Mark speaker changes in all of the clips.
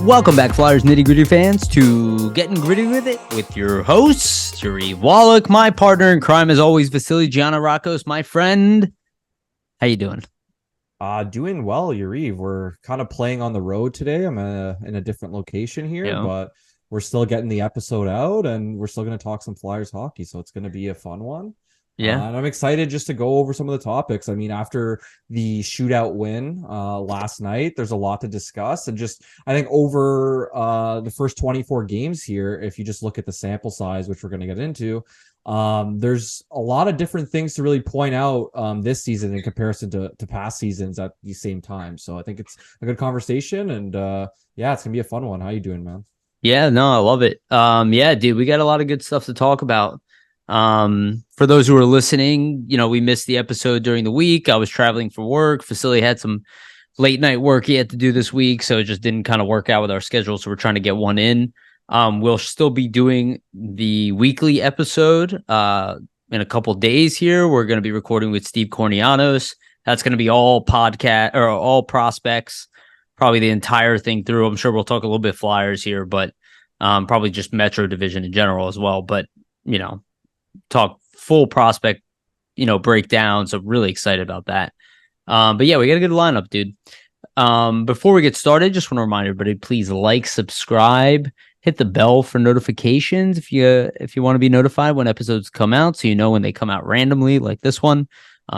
Speaker 1: Welcome back, Flyers nitty-gritty fans, to Getting Gritty with It with your host, Yariv, Wolok, my partner in crime, as always, Vasili, Gianarakos, my friend. How you doing?
Speaker 2: Doing well, Yariv. We're kind of playing on the road today. I'm in a different location here,
Speaker 1: Yeah.
Speaker 2: but we're still getting the episode out, and we're still going to talk some Flyers hockey, so it's going to be a fun one.
Speaker 1: Yeah.
Speaker 2: And I'm excited just to go over some of the topics. I mean, after the shootout win last night, there's a lot to discuss. And just, I think over the first 24 games here, if you just look at the sample size, which we're going to get into, there's a lot of different things to really point out this season in comparison to past seasons at the same time. So I think it's a good conversation. And yeah, it's going to be a fun one. How you doing, man?
Speaker 1: Yeah, no, I love it. Yeah, dude, we got a lot of good stuff to talk about. For those who are listening, we missed the episode during the week. I was traveling for work. Vasili had some late night work he had to do this week, so it just didn't kind of work out with our schedule. So we're trying to get one in. We'll still be doing the weekly episode in a couple days here. We're going to be recording with Steve Cornianos. That's going to be all podcast or all prospects, probably the entire thing through. I'm sure we'll talk a little bit Flyers here, but probably just Metro Division in general as well. But, talk full prospect, breakdown. So really excited about that. But yeah, we got a good lineup, dude. Before we get started, just want to remind everybody, please like, subscribe, hit the bell for notifications if you want to be notified when episodes come out, so you know when they come out randomly like this one.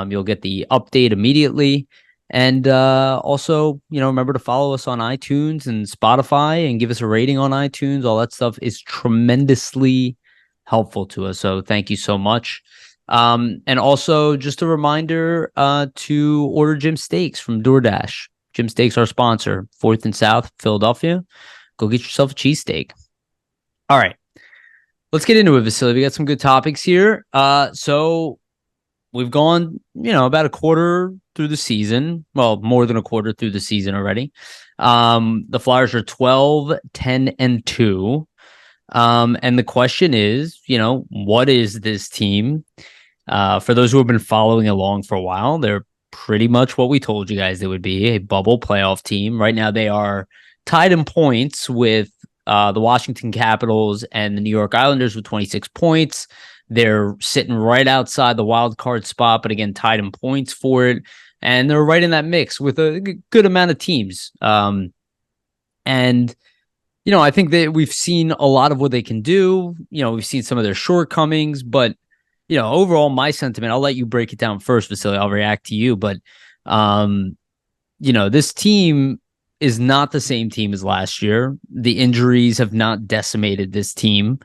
Speaker 1: You'll get the update immediately. And also, remember to follow us on iTunes and Spotify and give us a rating on iTunes. All that stuff is tremendously helpful to us. So thank you so much. And also just a reminder to order Jim Steaks from DoorDash. Jim Steaks, our sponsor, 4th and South, Philadelphia. Go get yourself a cheesesteak. All right. Let's get into it, Vasili. We got some good topics here. So we've gone, about a quarter through the season. Well, more than a quarter through the season already. The Flyers are 12, 10, and 2. And the question is, what is this team? For those who have been following along for a while, they're pretty much what we told you guys they would be, a bubble playoff team. Right now, they are tied in points with the Washington Capitals and the New York Islanders with 26 points. They're sitting right outside the wild card spot, but again, tied in points for it. And they're right in that mix with a good amount of teams. And I think that we've seen a lot of what they can do. We've seen some of their shortcomings, but, overall, my sentiment, I'll let you break it down first, Vasili. I'll react to you. But, this team is not the same team as last year. The injuries have not decimated this team.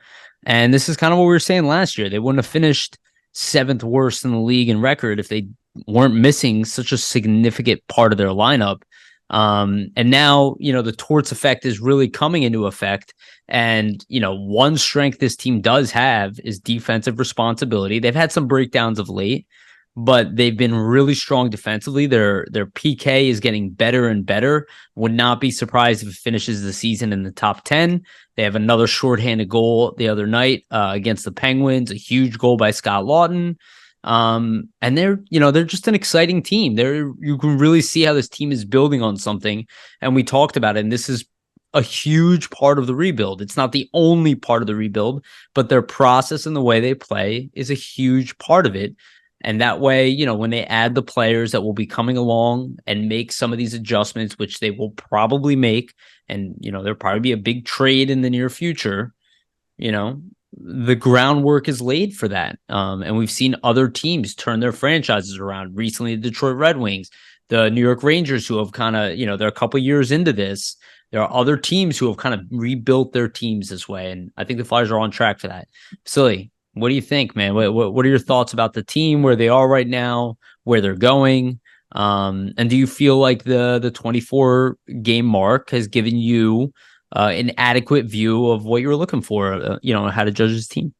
Speaker 1: And this is kind of what we were saying last year. They wouldn't have finished 7th worst in the league in record if they weren't missing such a significant part of their lineup. And now, the Torts effect is really coming into effect. And, one strength this team does have is defensive responsibility. They've had some breakdowns of late, but they've been really strong defensively. Their PK is getting better and better. Would not be surprised if it finishes the season in the top 10. They have another shorthanded goal the other night against the Penguins, a huge goal by Scott Lawton. And they're just an exciting team. You can really see how this team is building on something. And we talked about it, and this is a huge part of the rebuild. It's not the only part of the rebuild, but their process and the way they play is a huge part of it. And that way, when they add the players that will be coming along and make some of these adjustments, which they will probably make, and, there'll probably be a big trade in the near future, the groundwork is laid for that. And we've seen other teams turn their franchises around. Recently, the Detroit Red Wings, the New York Rangers, who have kind of, they're a couple years into this. There are other teams who have kind of rebuilt their teams this way. And I think the Flyers are on track for that. Silly. What do you think, man? What are your thoughts about the team, where they are right now, where they're going? And do you feel like the 24 game mark has given you an adequate view of what you were looking for, how to judge this team?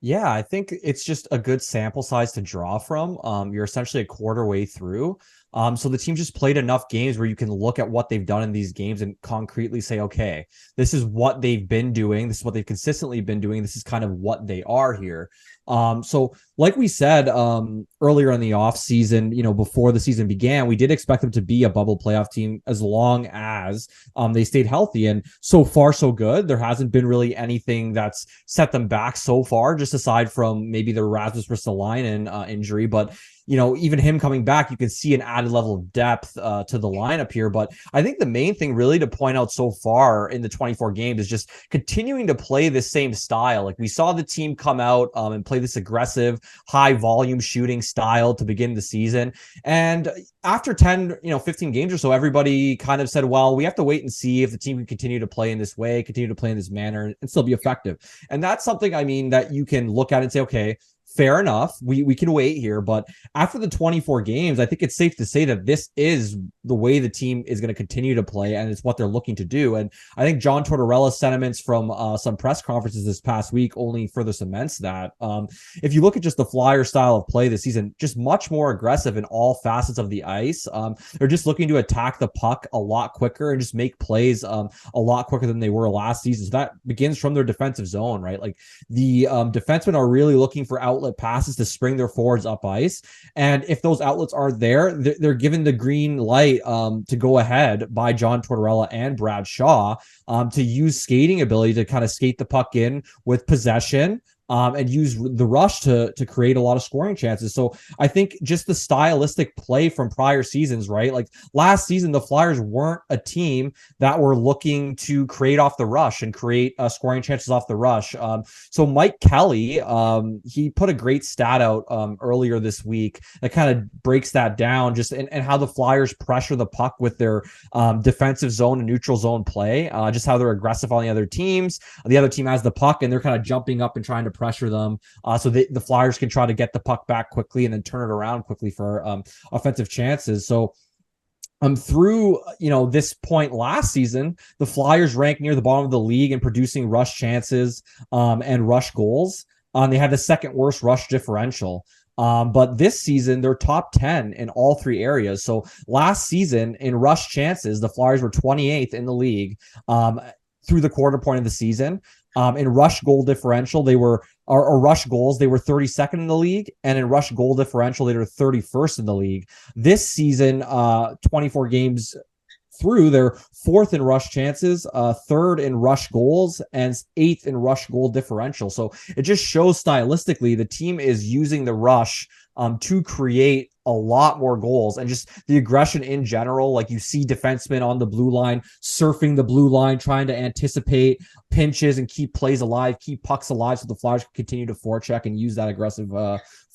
Speaker 2: Yeah, I think it's just a good sample size to draw from. You're essentially a quarter way through. So the team just played enough games where you can look at what they've done in these games and concretely say, okay, this is what they've been doing. This is what they've consistently been doing. This is kind of what they are here. So like we said earlier in the off season, before the season began, we did expect them to be a bubble playoff team as long as they stayed healthy. And so far, so good. There hasn't been really anything that's set them back so far, just aside from maybe the Rasmus Ristolainen injury. But even him coming back, you can see an added level of depth to the lineup here. But I think the main thing really to point out so far in the 24 games is just continuing to play this same style. Like we saw the team come out and play this aggressive, high volume shooting style to begin the season. And after 10, 15 games or so, everybody kind of said, well, we have to wait and see if the team can continue to play in this way, continue to play in this manner and still be effective. And that's something, that you can look at and say, okay, fair enough. We can wait here. But after the 24 games, I think it's safe to say that this is the way the team is going to continue to play, and it's what they're looking to do. And I think John Tortorella's sentiments from some press conferences this past week only further cements that. If you look at just the Flyers style of play this season, just much more aggressive in all facets of the ice. They're just looking to attack the puck a lot quicker and just make plays a lot quicker than they were last season. So that begins from their defensive zone, right? Like the defensemen are really looking for outlet passes to spring their forwards up ice. And if those outlets are there, they're given the green light to go ahead by John Tortorella and Brad Shaw to use skating ability to kind of skate the puck in with possession. And use the rush to create a lot of scoring chances. So I think just the stylistic play from prior seasons, right? Like last season, the Flyers weren't a team that were looking to create off the rush and create scoring chances off the rush. So Mike Kelly, he put a great stat out earlier this week that kind of breaks that down, just and how the Flyers pressure the puck with their defensive zone and neutral zone play, just how they're aggressive on the other teams. The other team has the puck and they're kind of jumping up and trying to pressure them so the Flyers can try to get the puck back quickly and then turn it around quickly for offensive chances. So through this point last season, the Flyers ranked near the bottom of the league in producing rush chances and rush goals. They had the second worst rush differential. But this season, they're top 10 in all three areas. So last season in rush chances, the Flyers were 28th in the league through the quarter point of the season. In rush goal differential, they were or rush goals, they were 32nd in the league, and in rush goal differential, they were 31st in the league. This season, 24 games through, they're fourth in rush chances, third in rush goals, and eighth in rush goal differential. So it just shows stylistically the team is using the rush to create a lot more goals, and just the aggression in general. Like you see defensemen on the blue line surfing the blue line, trying to anticipate pinches and keep plays alive, keep pucks alive, so the Flyers can continue to forecheck and use that aggressive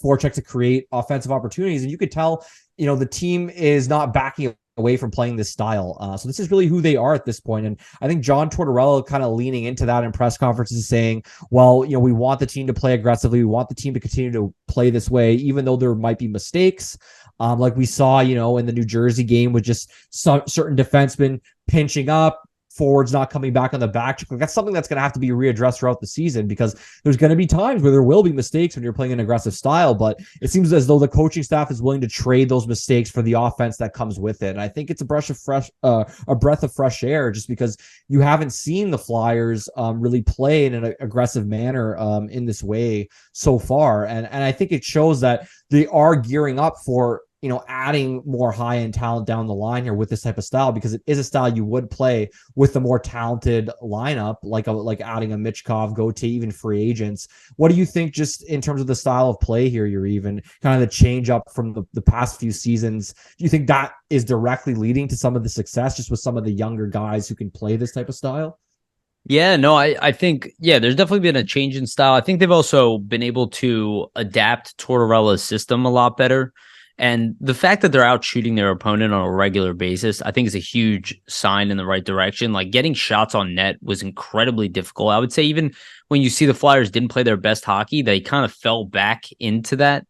Speaker 2: forecheck to create offensive opportunities. And you could tell, the team is not backing away from playing this style. So this is really who they are at this point. And I think John Tortorella kind of leaning into that in press conferences, saying, well, we want the team to play aggressively. We want the team to continue to play this way, even though there might be mistakes. Like we saw, in the New Jersey game with just some certain defensemen pinching up, forwards not coming back on the back check. That's something that's going to have to be readdressed throughout the season, because there's going to be times where there will be mistakes when you're playing an aggressive style, but it seems as though the coaching staff is willing to trade those mistakes for the offense that comes with it. And I think it's a breath of fresh air, just because you haven't seen the Flyers really play in an aggressive manner in this way so far. And I think it shows that they are gearing up for adding more high-end talent down the line here with this type of style, because it is a style you would play with the more talented lineup, like adding a Michkov, Gauthier, even free agents. What do you think, just in terms of the style of play here, you're even kind of the change up from the past few seasons? Do you think that is directly leading to some of the success, just with some of the younger guys who can play this type of style?
Speaker 1: Yeah, no, I think, there's definitely been a change in style. I think they've also been able to adapt Tortorella's system a lot better. And the fact that they're out shooting their opponent on a regular basis, I think, is a huge sign in the right direction. Like, getting shots on net was incredibly difficult. I would say even when you see the Flyers didn't play their best hockey, they kind of fell back into that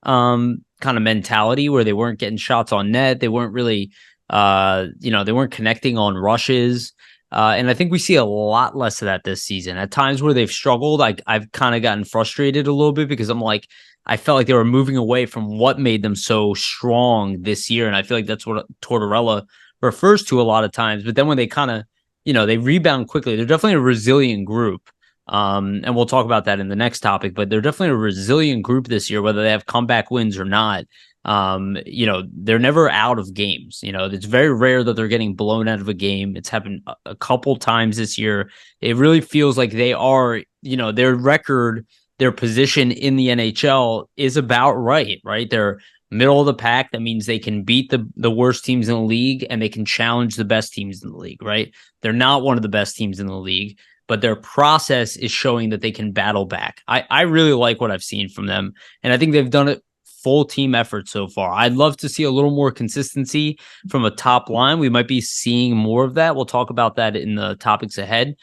Speaker 1: kind of mentality where they weren't getting shots on net. They weren't really, they weren't connecting on rushes. And I think we see a lot less of that this season. At times where they've struggled, I've kind of gotten frustrated a little bit, because I'm like, I felt like they were moving away from what made them so strong this year. And I feel like that's what Tortorella refers to a lot of times. But then when they kind of, they rebound quickly, they're definitely a resilient group. And we'll talk about that in the next topic, but they're definitely a resilient group this year, whether they have comeback wins or not. They're never out of games. It's very rare that they're getting blown out of a game. It's happened a couple times this year. It really feels like they are, their record, their position in the NHL is about right? They're middle of the pack. That means they can beat the worst teams in the league and they can challenge the best teams in the league, right? They're not one of the best teams in the league, but their process is showing that they can battle back. I really like what I've seen from them, and I think they've done it full team effort so far. I'd love to see a little more consistency from a top line. We might be seeing more of that. We'll talk about that in the topics ahead.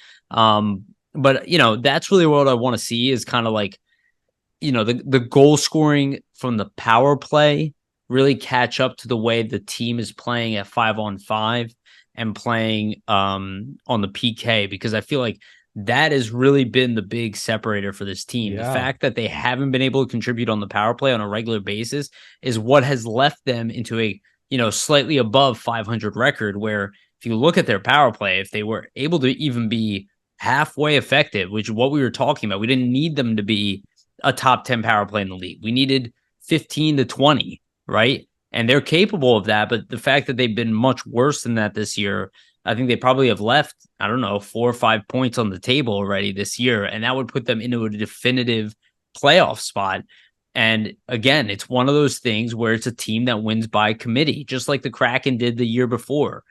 Speaker 1: But that's really what I want to see is kind of like, the goal scoring from the power play really catch up to the way the team is playing at 5-on-5 and playing on the PK, because I feel like that has really been the big separator for this team. The fact that they haven't been able to contribute on the power play on a regular basis is what has left them into a, slightly above 500 record, where if you look at their power play, if they were able to even be halfway effective, which is what we were talking about, we didn't need them to be a top 10 power play in the league. We needed 15 to 20, right? And they're capable of that. But the fact that they've been much worse than that this year, I think they probably have left, 4 or 5 points on the table already this year. And that would put them into a definitive playoff spot. And again, it's one of those things where it's a team that wins by committee, just like the Kraken did the year before.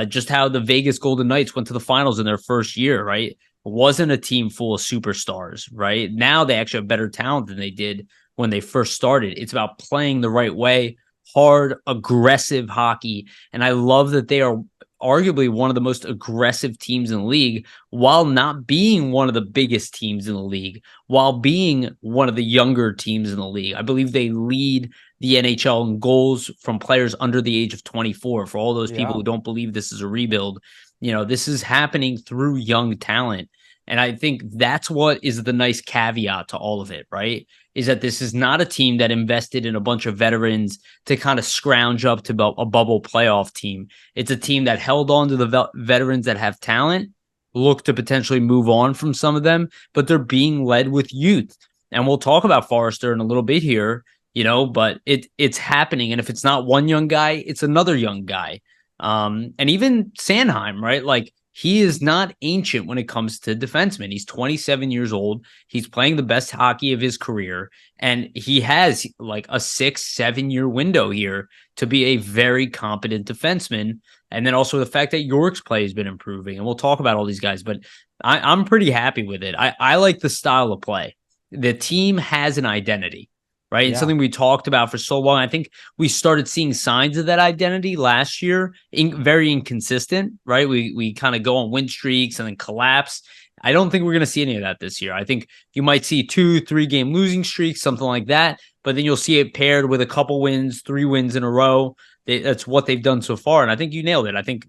Speaker 1: Just how the Vegas Golden Knights went to the finals in their first year, right? It wasn't a team full of superstars, right? Now they actually have better talent than they did when they first started. It's about playing the right way, hard, aggressive hockey. And I love that they are arguably one of the most aggressive teams in the league, while not being one of the biggest teams in the league, while being one of the younger teams in the league. I believe they lead the NHL in goals from players under the age of 24. For all those people who don't believe this is a rebuild, this is happening through young talent. And I think that's what is the nice caveat to all of it, right? Is that this is not a team that invested in a bunch of veterans to kind of scrounge up to a bubble playoff team. It's a team that held on to the veterans that have talent, look to potentially move on from some of them, but they're being led with youth. And we'll talk about Forrester in a little bit here, but it's happening. And if it's not one young guy, it's another young guy. And even Sanheim, right? Like, he is not ancient when it comes to defensemen. He's 27 years old. He's playing the best hockey of his career. And he has like a 6-7 year window here to be a very competent defenseman. And then also the fact that York's play has been improving. And we'll talk about all these guys, but I'm pretty happy with it. I like the style of play. The team has an identity, right? And something we talked about for so long. I think we started seeing signs of that identity last year, very inconsistent, right? We kind of go on win streaks and then collapse. I don't think we're going to see any of that this year. I think you might see 2-3 game losing streaks, something like that, but then you'll see it paired with a couple wins, 3 wins in a row. That's what they've done so far. And I think you nailed it. I think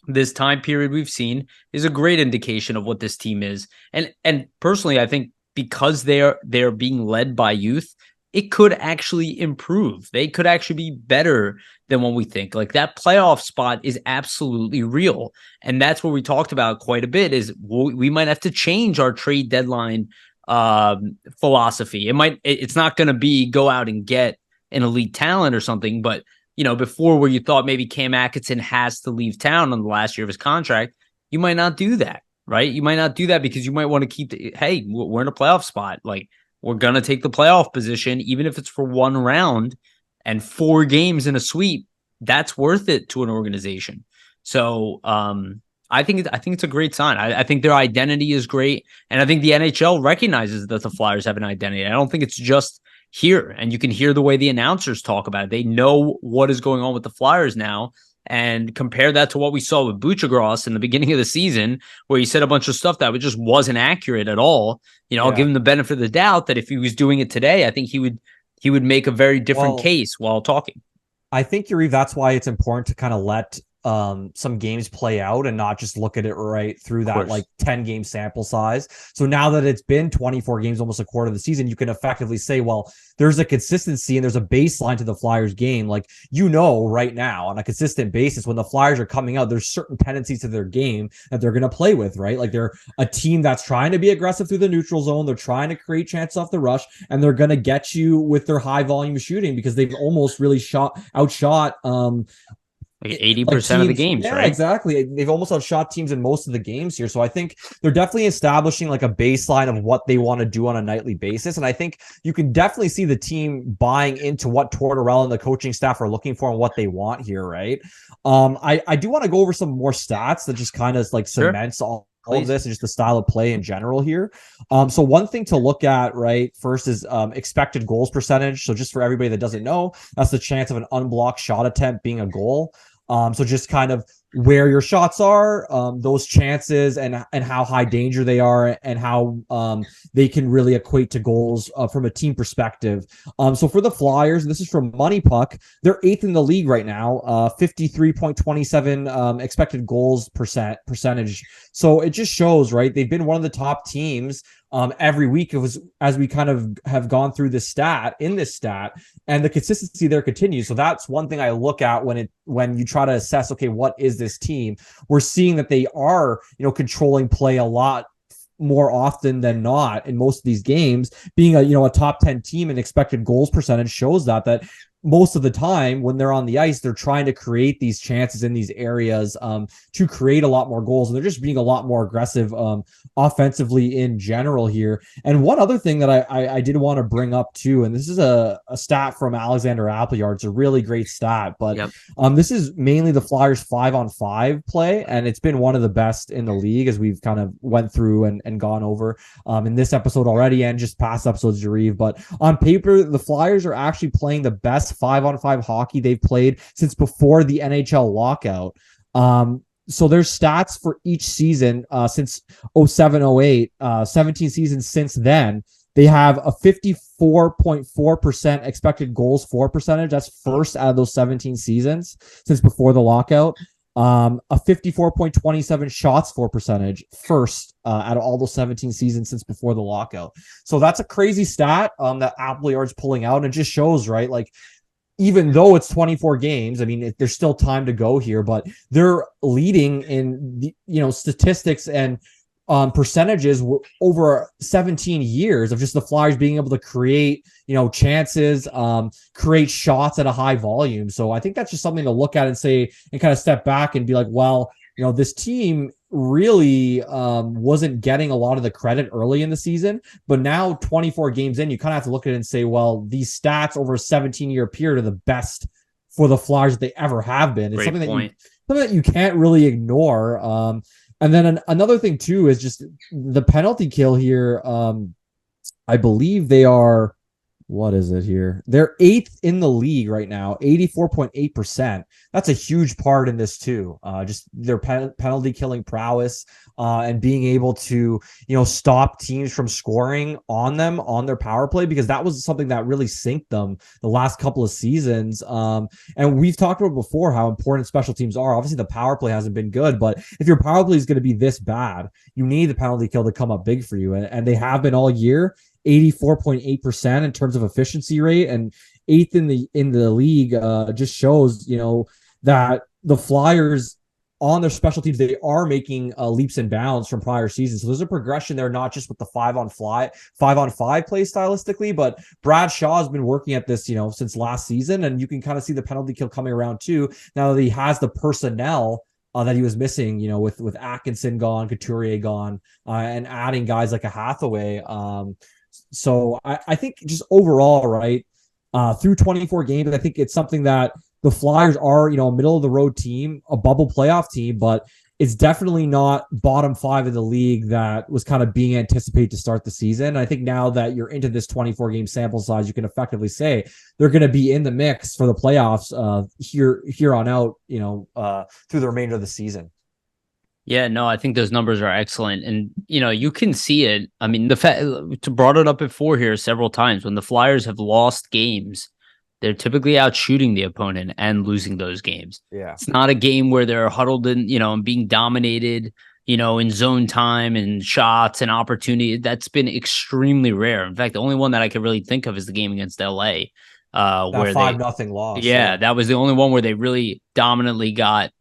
Speaker 1: this time period we've seen is a great indication of what this team is. And personally, I think because they're being led by youth, it could actually improve. They could actually be better than what we think. Like, that playoff spot is absolutely real. And that's what we talked about quite a bit, is we might have to change our trade deadline philosophy. It's not going to be go out and get an elite talent or something, but before, where you thought maybe Cam Atkinson has to leave town on the last year of his contract, you might not do that, right? You might not do that because you might want to keep hey, we're in a playoff spot. Like, we're going to take the playoff position, even if it's for 1 round and 4 games in a sweep. That's worth it to an organization. So I think it's a great sign. I think their identity is great. And I think the NHL recognizes that the Flyers have an identity. I don't think it's just here. And you can hear the way the announcers talk about it. They know what is going on with the Flyers now. And compare that to what we saw with Buchagros in the beginning of the season, where he said a bunch of stuff that just wasn't accurate at all. I'll give him the benefit of the doubt that if he was doing it today, I think he would make a very different case while talking.
Speaker 2: I think, Yariv, that's why it's important to kind of let some games play out and not just look at it right through
Speaker 1: Of
Speaker 2: that
Speaker 1: course.
Speaker 2: like 10 game sample size. So now that it's been 24 games, almost a quarter of the season, you can effectively say, well, there's a consistency and there's a baseline to the Flyers game. Like, right now on a consistent basis, when the Flyers are coming out, there's certain tendencies to their game that they're going to play with, right? Like, they're a team that's trying to be aggressive through the neutral zone. They're trying to create chances off the rush, and they're going to get you with their high volume shooting because they've almost really outshot
Speaker 1: Like
Speaker 2: like
Speaker 1: 80% of the
Speaker 2: teams.
Speaker 1: games,
Speaker 2: Yeah,
Speaker 1: right?
Speaker 2: exactly. They've almost outshot teams in most of the games here. So I think they're definitely establishing like a baseline of what they want to do on a nightly basis. And I think you can definitely see the team buying into what Tortorella and the coaching staff are looking for and what they want here, right? I do want to go over some more stats that just kind of like
Speaker 1: Sure.
Speaker 2: cements all of
Speaker 1: Please.
Speaker 2: this and just the style of play in general here. So one thing to look at, right, first is expected goals percentage. So just for everybody that doesn't know, that's the chance of an unblocked shot attempt being a goal. So just kind of where your shots are, those chances and how high danger they are and how they can really equate to goals from a team perspective. So for the Flyers, this is from Money Puck. They're 8th in the league right now, 53.27 expected goals percentage. So it just shows, right? They've been one of the top teams every week. It was as we kind of have gone through this stat, and the consistency there continues. So that's one thing I look at when you try to assess, okay, what is this team? We're seeing that they are, controlling play a lot more often than not in most of these games. Being a top 10 team and expected goals percentage shows that most of the time when they're on the ice, they're trying to create these chances in these areas to create a lot more goals. And they're just being a lot more aggressive offensively in general here. And one other thing that I did want to bring up too, and this is a stat from Alexander Appleyard. It's a really great stat, but this is mainly the Flyers 5-on-5 play. And it's been one of the best in the league as we've kind of went through and gone over in this episode already and just past episodes, Yariv. But on paper, the Flyers are actually playing the best 5-on-5 hockey they've played since before the NHL lockout. So there's stats for each season since 07-08, 17 seasons since then. They have a 54.4% expected goals for percentage. That's first out of those 17 seasons since before the lockout. A 54.27 shots for percentage, first out of all those 17 seasons since before the lockout. So that's a crazy stat that Appleyard's pulling out. And it just shows, right? Like, even though it's 24 games, I mean, there's still time to go here, but they're leading in the, statistics and percentages over 17 years of just the Flyers being able to create, chances, create shots at a high volume. So I think that's just something to look at and say, and kind of step back and be like, well, this team really wasn't getting a lot of the credit early in the season, but now 24 games in, you kind of have to look at it and say, well, these stats over a 17-year period are the best for the Flyers that they ever have been. It's something that you can't really ignore. And then another thing too is just the penalty kill here. I believe they are, what is it here? They're 8th in the league right now, 84.8%. That's a huge part in this too. Just their penalty killing prowess and being able to, stop teams from scoring on them on their power play, because that was something that really synced them the last couple of seasons. And we've talked about before how important special teams are. Obviously, the power play hasn't been good, but if your power play is going to be this bad, you need the penalty kill to come up big for you. And they have been all year. 84.8% in terms of efficiency rate, and 8th in the league. Just shows, that the Flyers on their special teams, they are making leaps and bounds from prior seasons. So there's a progression there, not just with the 5-on-5 play stylistically, but Brad Shaw has been working at this, since last season, and you can kind of see the penalty kill coming around too. Now that he has the personnel that he was missing, with Atkinson gone, Couturier gone, and adding guys like a Hathaway. So I think just overall, right, through 24 games, I think it's something that the Flyers are, a middle of the road team, a bubble playoff team, but it's definitely not bottom 5 of the league that was kind of being anticipated to start the season. And I think now that you're into this 24 game sample size, you can effectively say they're going to be in the mix for the playoffs here on out, through the remainder of the season.
Speaker 1: Yeah, no, I think those numbers are excellent. And, you can see it. I mean, brought it up before here several times when the Flyers have lost games They're typically out shooting the opponent and losing those games.
Speaker 2: Yeah.
Speaker 1: It's not a game where they're huddled in, and being dominated, in zone time and shots and opportunity. That's been extremely rare. In fact, the only one that I can really think of is the game against LA,
Speaker 2: That
Speaker 1: where
Speaker 2: 5-0 loss.
Speaker 1: yeah, that was the only one where they really dominantly got,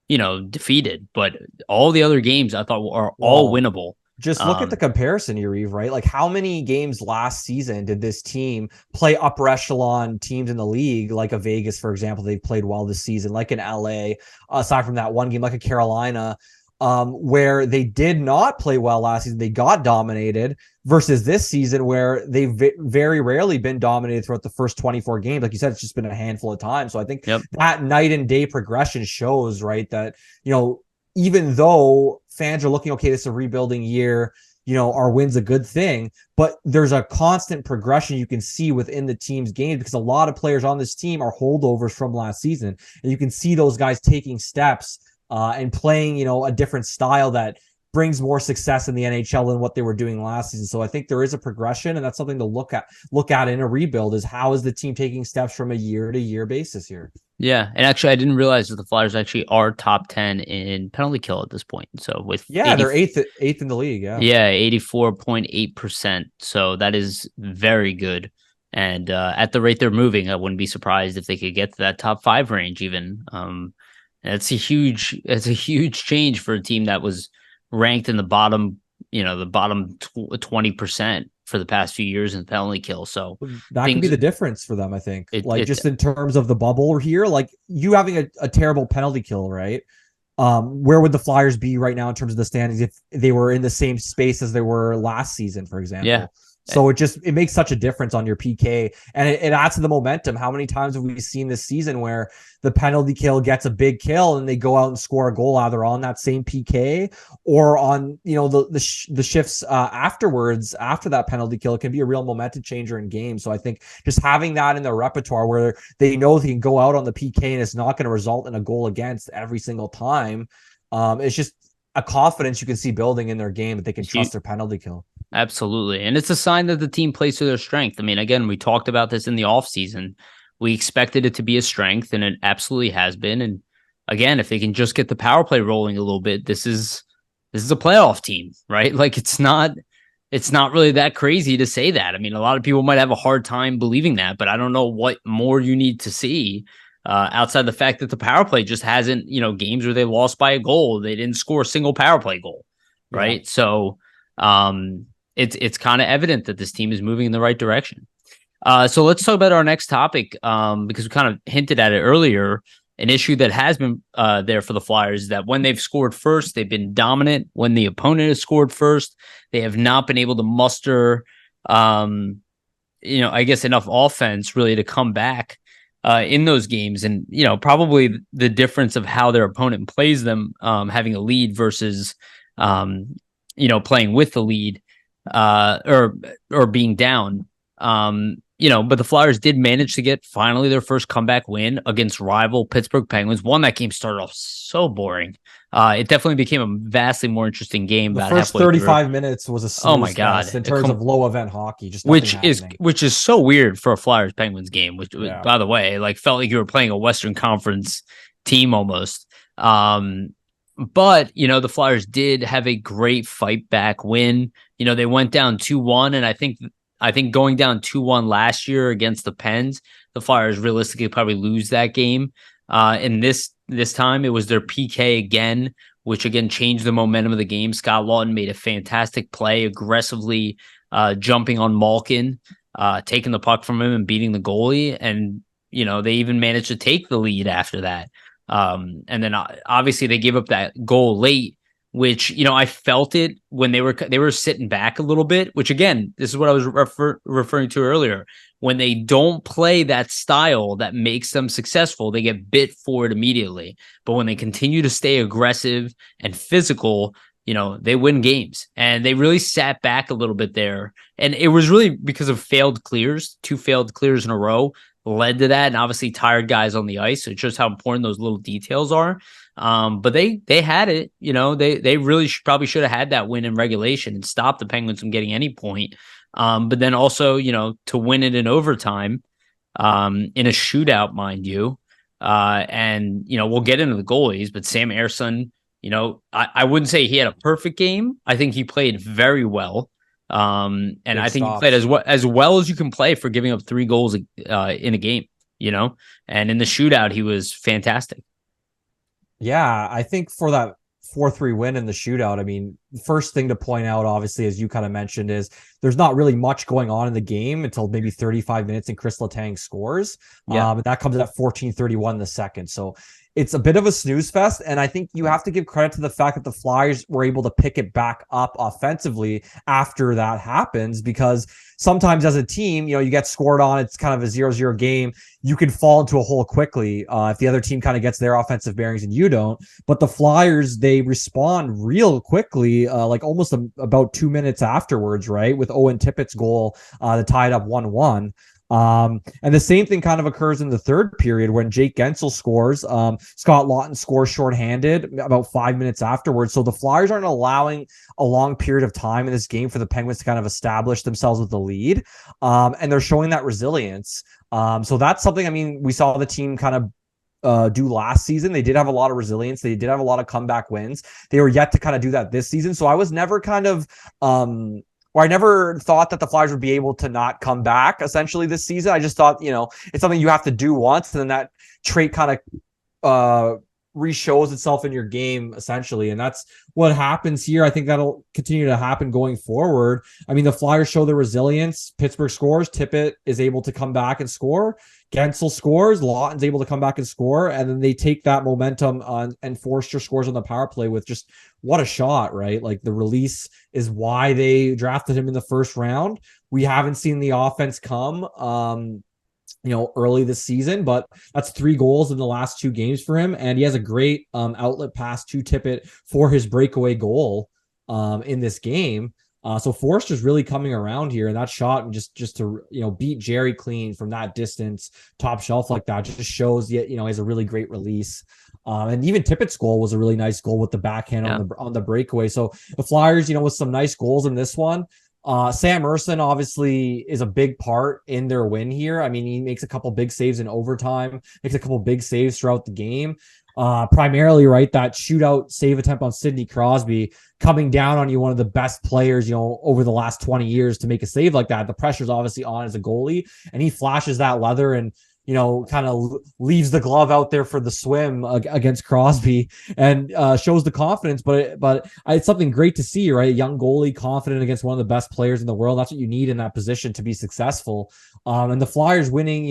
Speaker 1: defeated. But all the other games I thought are all winnable.
Speaker 2: Just look at the comparison, Yariv, right? Like, how many games last season did this team play upper echelon teams in the league, like a Vegas, for example? They've played well this season, like an LA, aside from that one game, like a Carolina, where they did not play well last season. They got dominated, versus this season where they've very rarely been dominated throughout the first 24 games. Like you said, it's just been a handful of times. So I think that night and day progression shows, right, that, even though fans are looking, okay, this is a rebuilding year, our win's a good thing, but there's a constant progression you can see within the team's game, because a lot of players on this team are holdovers from last season. And you can see those guys taking steps and playing, a different style that brings more success in the NHL than what they were doing last season. So I think there is a progression, and that's something to look at in a rebuild, is how is the team taking steps from a year-to-year basis here.
Speaker 1: Yeah, and actually, I didn't realize that the Flyers actually are top 10 in penalty kill at this point. So with
Speaker 2: they're eighth in the league.
Speaker 1: Yeah, 84.8%. So that is very good. And at the rate they're moving, I wouldn't be surprised if they could get to that top 5 range even. It's a huge change for a team that was ranked in the bottom 20% for the past few years in penalty kill. So
Speaker 2: that could be the difference for them, I think. Just in terms of the bubble here, like you having a terrible penalty kill, right? Where would the Flyers be right now in terms of the standings if they were in the same space as they were last season, for example?
Speaker 1: Yeah.
Speaker 2: So it makes such a difference on your PK, and it adds to the momentum. How many times have we seen this season where the penalty kill gets a big kill and they go out and score a goal either on that same PK or on, the shifts afterwards after that penalty kill? It can be a real momentum changer in games. So I think just having that in their repertoire where they know they can go out on the PK and it's not going to result in a goal against every single time. It's just a confidence you can see building in their game that they can trust their penalty kill.
Speaker 1: Absolutely. And it's a sign that the team plays to their strength. I mean, again, we talked about this in the offseason. We expected it to be a strength, and it absolutely has been. And again, if they can just get the power play rolling a little bit, this is a playoff team, right? Like it's not really that crazy to say that. I mean, a lot of people might have a hard time believing that, but I don't know what more you need to see outside the fact that the power play just hasn't, games where they lost by a goal, they didn't score a single power play goal, right? Yeah. So it's kind of evident that this team is moving in the right direction. So let's talk about our next topic because we kind of hinted at it earlier. An issue that has been there for the Flyers is that when they've scored first, they've been dominant. When the opponent has scored first, they have not been able to muster, I guess enough offense really to come back in those games. And, probably the difference of how their opponent plays them, having a lead versus, playing with the lead or being down. But the Flyers did manage to get finally their first comeback win against rival Pittsburgh Penguins. That game started off so boring. It definitely became a vastly more interesting game.
Speaker 2: The first 35 minutes was a snooze fest in terms of low event hockey, just
Speaker 1: which is so weird for a Flyers Penguins game. Which, by the way, felt like you were playing a Western Conference team almost. But the Flyers did have a great fight back win. They went down 2-1, and I think going down 2-1 last year against the Pens, the Flyers realistically probably lose that game. And this time it was their PK again, which again changed the momentum of the game. Scott Lawton made a fantastic play, aggressively jumping on Malkin, taking the puck from him and beating the goalie. And, they even managed to take the lead after that. And then obviously they gave up that goal late, which, I felt it when they were sitting back a little bit, which again, this is what I was referring to earlier. When they don't play that style that makes them successful, they get bit for it immediately. But when they continue to stay aggressive and physical, they win games. And they really sat back a little bit there. And it was really because of failed clears, 2 failed clears in a row led to that, and obviously tired guys on the ice. So it shows how important those little details are. But they had it, they really probably should have had that win in regulation and stopped the Penguins from getting any point. But then also, to win it in overtime, in a shootout, mind you. And, we'll get into the goalies, but Sam Ersson, I wouldn't say he had a perfect game. I think he played very well. And
Speaker 2: Big
Speaker 1: I think he
Speaker 2: stops.
Speaker 1: played as well as you can play for giving up 3 goals in a game, and in the shootout, he was fantastic.
Speaker 2: Yeah, I think for that 4-3 win in the shootout, I mean, the first thing to point out, obviously, as you kind of mentioned, is there's not really much going on in the game until maybe 35 minutes and Chris Letang scores.
Speaker 1: Yeah.
Speaker 2: But that comes at 14:31 the second. So it's a bit of a snooze fest. And I think you have to give credit to the fact that the Flyers were able to pick it back up offensively after that happens, because sometimes as a team, you get scored on, it's kind of a 0-0 game. You can fall into a hole quickly if the other team kind of gets their offensive bearings and you don't. But the Flyers, they respond real quickly, like almost about 2 minutes afterwards, right? With Owen Tippett's goal to tie it up 1-1. And the same thing kind of occurs in the third period when Jake Gensel scores. Scott Lawton scores shorthanded about 5 minutes afterwards. So the Flyers aren't allowing a long period of time in this game for the Penguins to kind of establish themselves with the lead. And they're showing that resilience. So that's something, I mean, we saw the team kind of do last season. They did have a lot of resilience. They did have a lot of comeback wins. They were yet to kind of do that this season. So I was never kind of, or I never thought that the Flyers would be able to not come back essentially this season. I just thought, it's something you have to do once, and then that trait kind of re-shows itself in your game essentially. And that's what happens here. I think that'll continue to happen going forward. I mean, the Flyers show their resilience. Pittsburgh scores. Tippett is able to come back and score. Gensel scores. Lawton's able to come back and score. And then they take that momentum on, and Forster scores on the power play with just what a shot, right? Like the release is why they drafted him in the first round. We haven't seen the offense come, early this season, but that's 3 goals in the last 2 games for him. And he has a great outlet pass to Tippett for his breakaway goal in this game. So Forster's really coming around here, and that shot just to beat Jerry clean from that distance, top shelf like that, just shows he has a really great release. And even Tippett's goal was a really nice goal with the backhand on the breakaway. So the Flyers, with some nice goals in this one. Sam Ersson obviously is a big part in their win here. I mean, he makes a couple big saves in overtime, makes a couple big saves throughout the game. Primarily, right, that shootout save attempt on Sidney Crosby, coming down on you, one of the best players, over the last 20 years to make a save like that. The pressure's obviously on as a goalie, and he flashes that leather and kind of leaves the glove out there for the swim against Crosby, and shows the confidence. But it's something great to see, right? A young goalie confident against one of the best players in the world. That's what you need in that position to be successful. And the Flyers winning,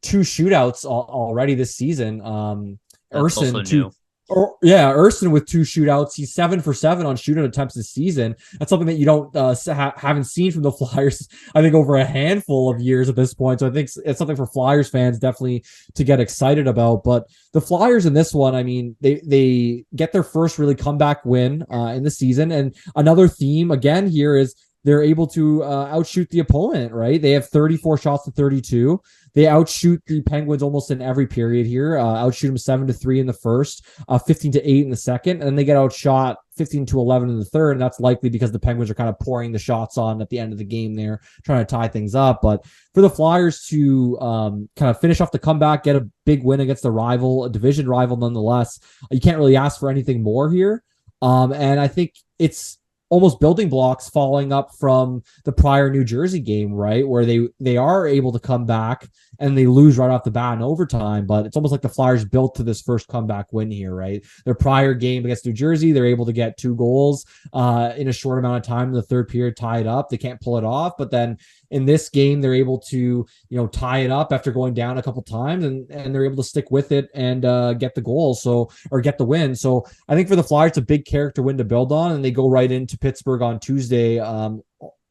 Speaker 2: 2 shootouts already this season. Ersson, Ersson with 2 shootouts. He's 7 for 7 on shootout attempts this season. That's something that you don't haven't seen from the Flyers, I think, over a handful of years at this point. So I think it's something for Flyers fans definitely to get excited about. But the Flyers in this one, I mean, they get their first really comeback win in the season. And another theme again here is they're able to outshoot the opponent, right? They have 34 shots to 32. They outshoot the Penguins almost in every period here. Outshoot them 7-3 in the first, 15-8 in the second, and then they get outshot 15-11 in the third. And that's likely because the Penguins are kind of pouring the shots on at the end of the game there, trying to tie things up. But for the Flyers to kind of finish off the comeback, get a big win against the rival, a division rival nonetheless, you can't really ask for anything more here. And I think it's almost building blocks following up from the prior New Jersey game, right? Where they are able to come back and they lose right off the bat in overtime, but it's almost like the Flyers built to this first comeback win here, right? Their prior game against New Jersey, they're able to get 2 goals in a short amount of time in the third period, tie it up. They can't pull it off, but then in this game, they're able to, tie it up after going down a couple times, and they're able to stick with it and get the goal. Or get the win. So I think for the Flyers, it's a big character win to build on, and they go right into Pittsburgh on Tuesday,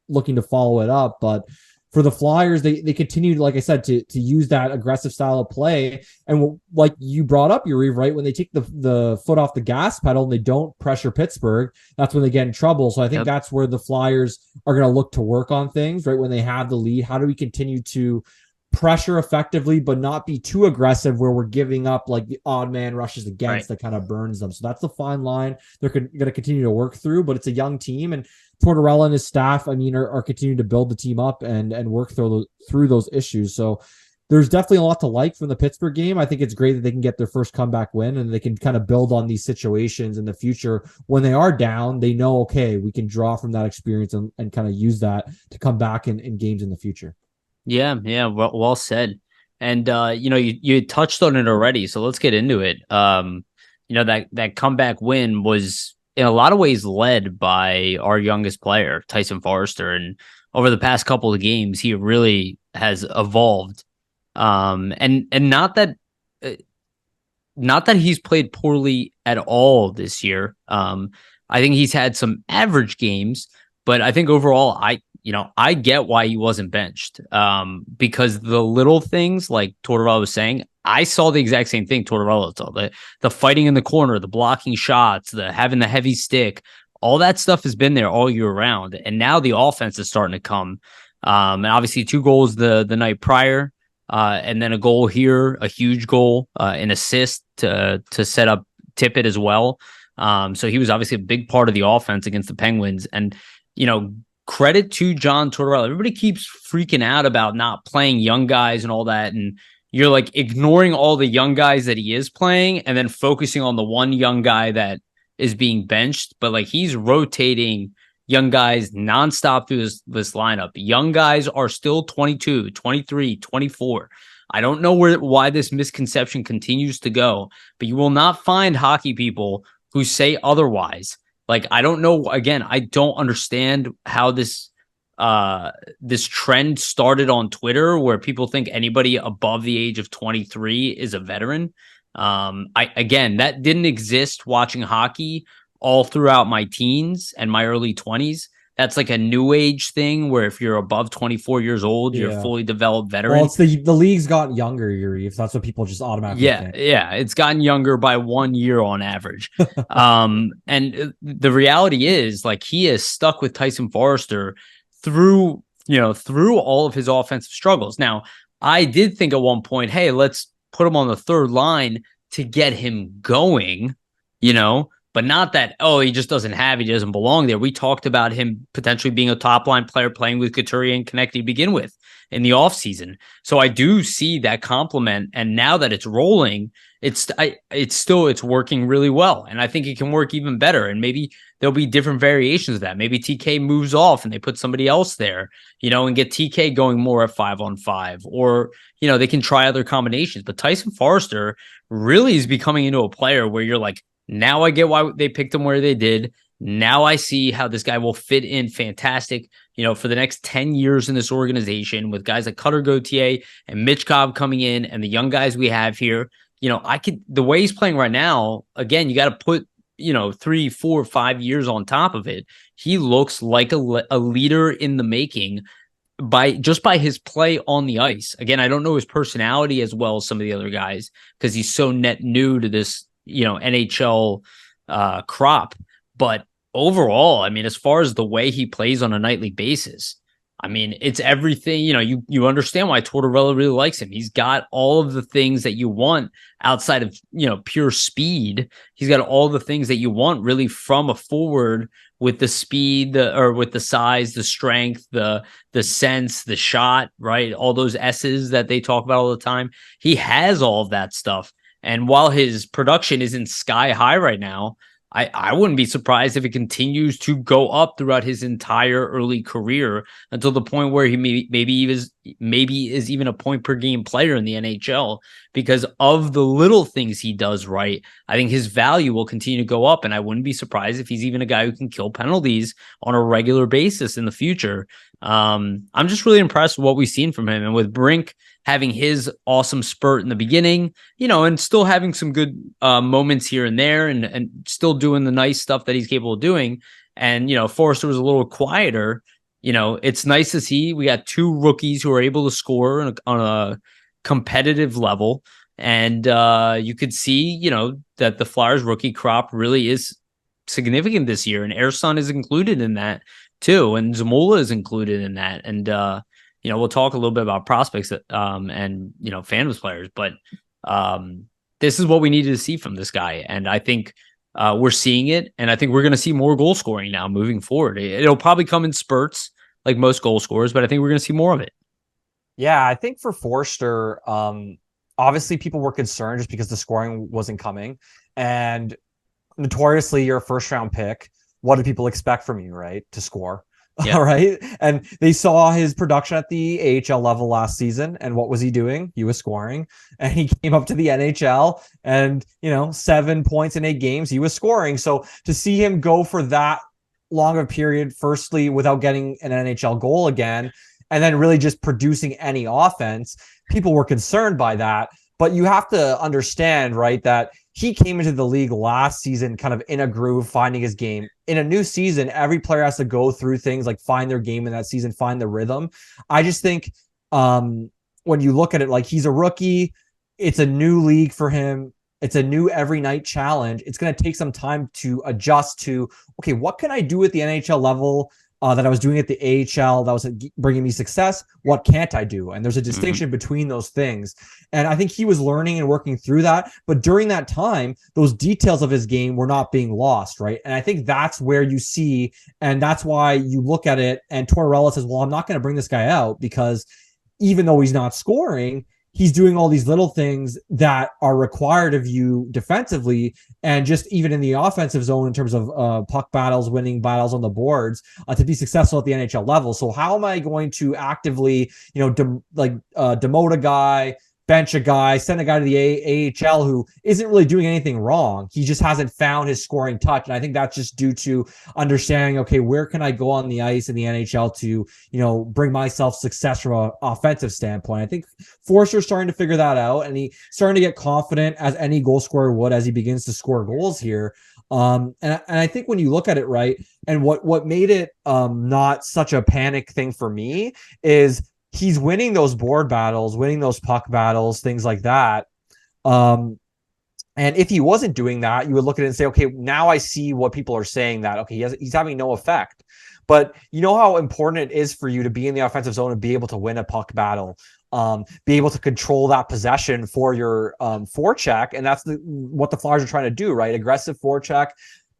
Speaker 2: looking to follow it up. But for the Flyers, they continue, like I said, to use that aggressive style of play. And like you brought up, Yariv, right? When they take the foot off the gas pedal and they don't pressure Pittsburgh, that's when they get in trouble. So I think that's where the Flyers are going to look to work on things, right? When they have the lead, how do we continue to pressure effectively, but not be too aggressive where we're giving up like the odd man rushes against that kind of burns them. So that's the fine line they're going to continue to work through, but it's a young team, and Tortorella and his staff, I mean, are continuing to build the team up and work through those issues. So there's definitely a lot to like from the Pittsburgh game. I think it's great that they can get their first comeback win and they can kind of build on these situations in the future. When they are down, they know, okay, we can draw from that experience and kind of use that to come back in games in the future.
Speaker 1: Yeah, yeah, well said. And you touched on it already, so let's get into it. That comeback win was in a lot of ways led by our youngest player, Tyson Forrester, and over the past couple of games, he really has evolved. And uh, not that he's played poorly at all this year. I think he's had some average games, but I think overall, I get why he wasn't benched. Because the little things like Tortorella was saying, I saw the exact same thing Tortorella saw. The fighting in the corner, the blocking shots, the having the heavy stick, all that stuff has been there all year round. And now the offense is starting to come. And obviously 2 goals the night prior. And then a goal here, a huge goal, an assist to set up Tippett as well. So he was obviously a big part of the offense against the Penguins. And, credit to John Tortorella. Everybody keeps freaking out about not playing young guys and all that. And you're like ignoring all the young guys that he is playing and then focusing on the one young guy that is being benched. But like he's rotating young guys nonstop through this lineup. Young guys are still 22, 23, 24. I don't know why this misconception continues to go, but you will not find hockey people who say otherwise. Like, I don't know. Again, I don't understand how this trend started on Twitter where people think anybody above the age of 23 is a veteran. That didn't exist watching hockey all throughout my teens and my early 20s. That's like a new age thing where if you're above 24 years old, you're a fully developed veteran.
Speaker 2: Well, it's the league's gotten younger, Yariv. That's what people just automatically think.
Speaker 1: Yeah, it's gotten younger by 1 year on average. And the reality is, like, he is stuck with Tyson Forrester through all of his offensive struggles. Now, I did think at one point, hey, let's put him on the third line to get him going, but not that, he just he doesn't belong there. We talked about him potentially being a top line player playing with Couturier and Konecny to begin with in the offseason. So I do see that compliment. And now that it's rolling, it's working really well. And I think it can work even better. And maybe there'll be different variations of that. Maybe TK moves off and they put somebody else there, and get TK going more at 5-on-5, or, they can try other combinations. But Tyson Forrester really is becoming into a player where you're like, now I get why they picked him where they did. Now I see how this guy will fit in fantastic, for the next 10 years in this organization with guys like Cutter Gauthier and Mitch Cobb coming in and the young guys we have here. The way he's playing right now, again, you got to put, 3, 4, 5 years on top of it. He looks like a leader in the making by his play on the ice. Again, I don't know his personality as well as some of the other guys because he's so net new to this, NHL crop. But overall, I mean, as far as the way he plays on a nightly basis, I mean, it's everything. You understand why Tortorella really likes him. He's got all of the things that you want outside of, pure speed. He's got all the things that you want really from a forward with the speed or with the size, the strength, the sense, the shot, right? All those S's that they talk about all the time. He has all of that stuff. And while his production isn't sky high right now, I wouldn't be surprised if it continues to go up throughout his entire early career until the point where he maybe is even a point per game player in the NHL because of the little things he does right. I think his value will continue to go up, and I wouldn't be surprised if he's even a guy who can kill penalties on a regular basis in the future. I'm just really impressed with what we've seen from him, and with Brink having his awesome spurt in the beginning, and still having some good moments here and there and still doing the nice stuff that he's capable of doing. And, Forrester was a little quieter. It's nice to see we got 2 rookies who are able to score on a competitive level. And you could see, that the Flyers rookie crop really is significant this year. And Ersan is included in that too. And Zamula is included in that. And, we'll talk a little bit about prospects and, Phantoms players, but this is what we needed to see from this guy. And I think we're seeing it. And I think we're going to see more goal scoring now moving forward. It'll probably come in spurts like most goal scorers, but I think we're going to see more of it.
Speaker 2: Yeah, I think for Forster, obviously people were concerned just because the scoring wasn't coming. And notoriously, you're a first round pick. What do people expect from you, right? To score.
Speaker 1: Yeah.
Speaker 2: All right. And they saw his production at the AHL level last season. And what was he doing? He was scoring. And he came up to the NHL and, 7 points in 8 games, he was scoring. So to see him go for that long of a period, firstly, without getting an NHL goal again, and then really just producing any offense, people were concerned by that. But you have to understand, right, that he came into the league last season kind of in a groove, finding his game. In a new season, every player has to go through things like find their game in that season, find the rhythm. I just think when you look at it, like he's a rookie, it's a new league for him. It's a new every night challenge. It's going to take some time to adjust to, okay, what can I do at the NHL level that I was doing at the AHL that was bringing me success? What can't I do? And there's a distinction between those things. And I think he was learning and working through that. But during that time, those details of his game were not being lost, right? And I think that's where you see, and that's why you look at it and Tortorella says, well, I'm not going to bring this guy out because even though he's not scoring, he's doing all these little things that are required of you defensively and just even in the offensive zone in terms of puck battles, winning battles on the boards to be successful at the NHL level. So how am I going to actively, demote a guy, bench a guy, send a guy to the AHL who isn't really doing anything wrong? He just hasn't found his scoring touch. And I think that's just due to understanding, okay, where can I go on the ice in the NHL to, bring myself success from an offensive standpoint? I think Forster's starting to figure that out, and he's starting to get confident as any goal scorer would as he begins to score goals here. And I think when you look at it, right, and what made it not such a panic thing for me is he's winning those board battles, winning those puck battles, things like that. And if he wasn't doing that, you would look at it and say, okay, now I see what people are saying that, okay, he's having no effect. But you know how important it is for you to be in the offensive zone and be able to win a puck battle, be able to control that possession for your forecheck. And that's what the Flyers are trying to do, right? Aggressive forecheck,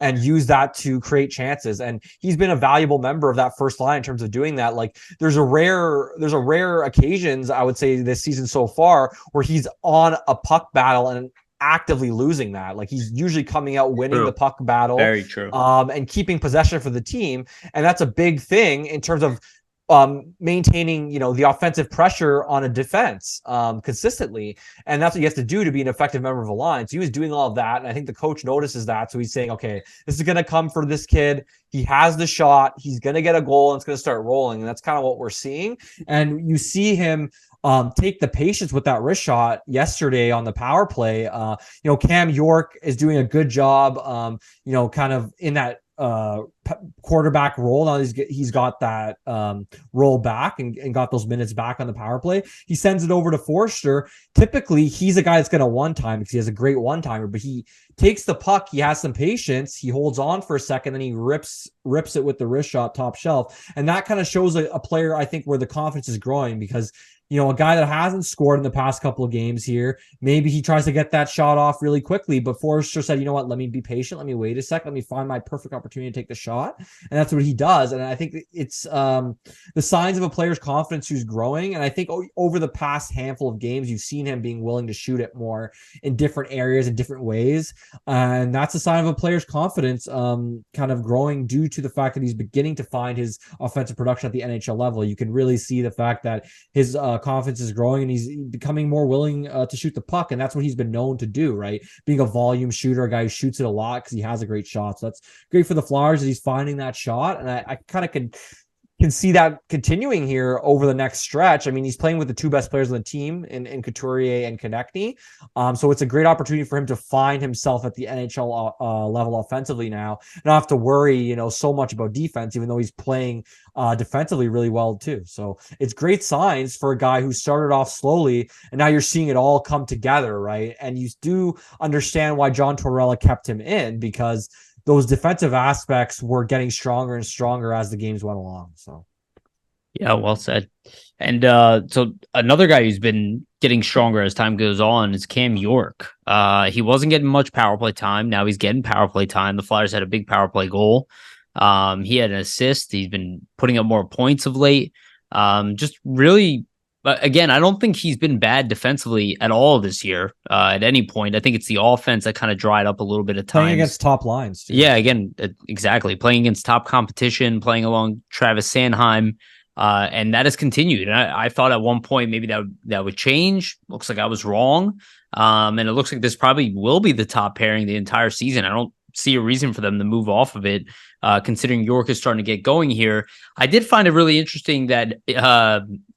Speaker 2: and use that to create chances. And he's been a valuable member of that first line in terms of doing that. Like there's a rare occasions, I would say, this season so far where he's on a puck battle and actively losing that. Like he's usually coming out winning the puck battle.
Speaker 1: Very true.
Speaker 2: And keeping possession for the team. And that's a big thing in terms of maintaining, the offensive pressure on a defense consistently. And that's what you have to do to be an effective member of a line. So he was doing all of that. And I think the coach notices that. So he's saying, okay, this is going to come for this kid. He has the shot. He's going to get a goal and it's going to start rolling. And that's kind of what we're seeing. And you see him take the patience with that wrist shot yesterday on the power play. Cam York is doing a good job, kind of in that quarterback role. Now he's got that roll back and got those minutes back on the power play. He sends it over to Forster. Typically, he's a guy that's going to one-time because he has a great one-timer, but he takes the puck. He has some patience. He holds on for a second, then he rips it with the wrist shot top shelf. And that kind of shows a player, I think, where the confidence is growing because a guy that hasn't scored in the past couple of games here, maybe he tries to get that shot off really quickly, but Forster said, you know what, let me be patient. Let me wait a sec. Let me find my perfect opportunity to take the shot. And that's what he does. And I think it's the signs of a player's confidence who's growing. And I think over the past handful of games, you've seen him being willing to shoot it more in different areas, in different ways. And that's a sign of a player's confidence kind of growing due to the fact that he's beginning to find his offensive production at the NHL level. You can really see the fact that his confidence is growing and he's becoming more willing to shoot the puck. And that's what he's been known to do, right? Being a volume shooter, a guy who shoots it a lot because he has a great shot. So that's great for the Flyers that he's finding that shot. And I kind of can see that continuing here over the next stretch. I mean, he's playing with the two best players on the team in Couturier and Konechny. So it's a great opportunity for him to find himself at the NHL level offensively now. Not have to worry, so much about defense, even though he's playing defensively really well too. So it's great signs for a guy who started off slowly and now you're seeing it all come together, right? And you do understand why John Tortorella kept him in because those defensive aspects were getting stronger and stronger as the games went along. So,
Speaker 1: yeah, well said. And so another guy who's been getting stronger as time goes on is Cam York. He wasn't getting much power play time. Now he's getting power play time. The Flyers had a big power play goal. He had an assist. He's been putting up more points of late. Just really But again, I don't think he's been bad defensively at all this year. At any point, I think it's the offense that kind of dried up a little bit at
Speaker 2: Playing
Speaker 1: times.
Speaker 2: against top lines, too.
Speaker 1: Yeah, again, exactly. Playing against top competition, playing along Travis Sanheim, and that has continued. And I thought at one point maybe that would change. Looks like I was wrong. And it looks like this probably will be the top pairing the entire season. I don't see a reason for them to move off of it, considering York is starting to get going here. I did find it really interesting that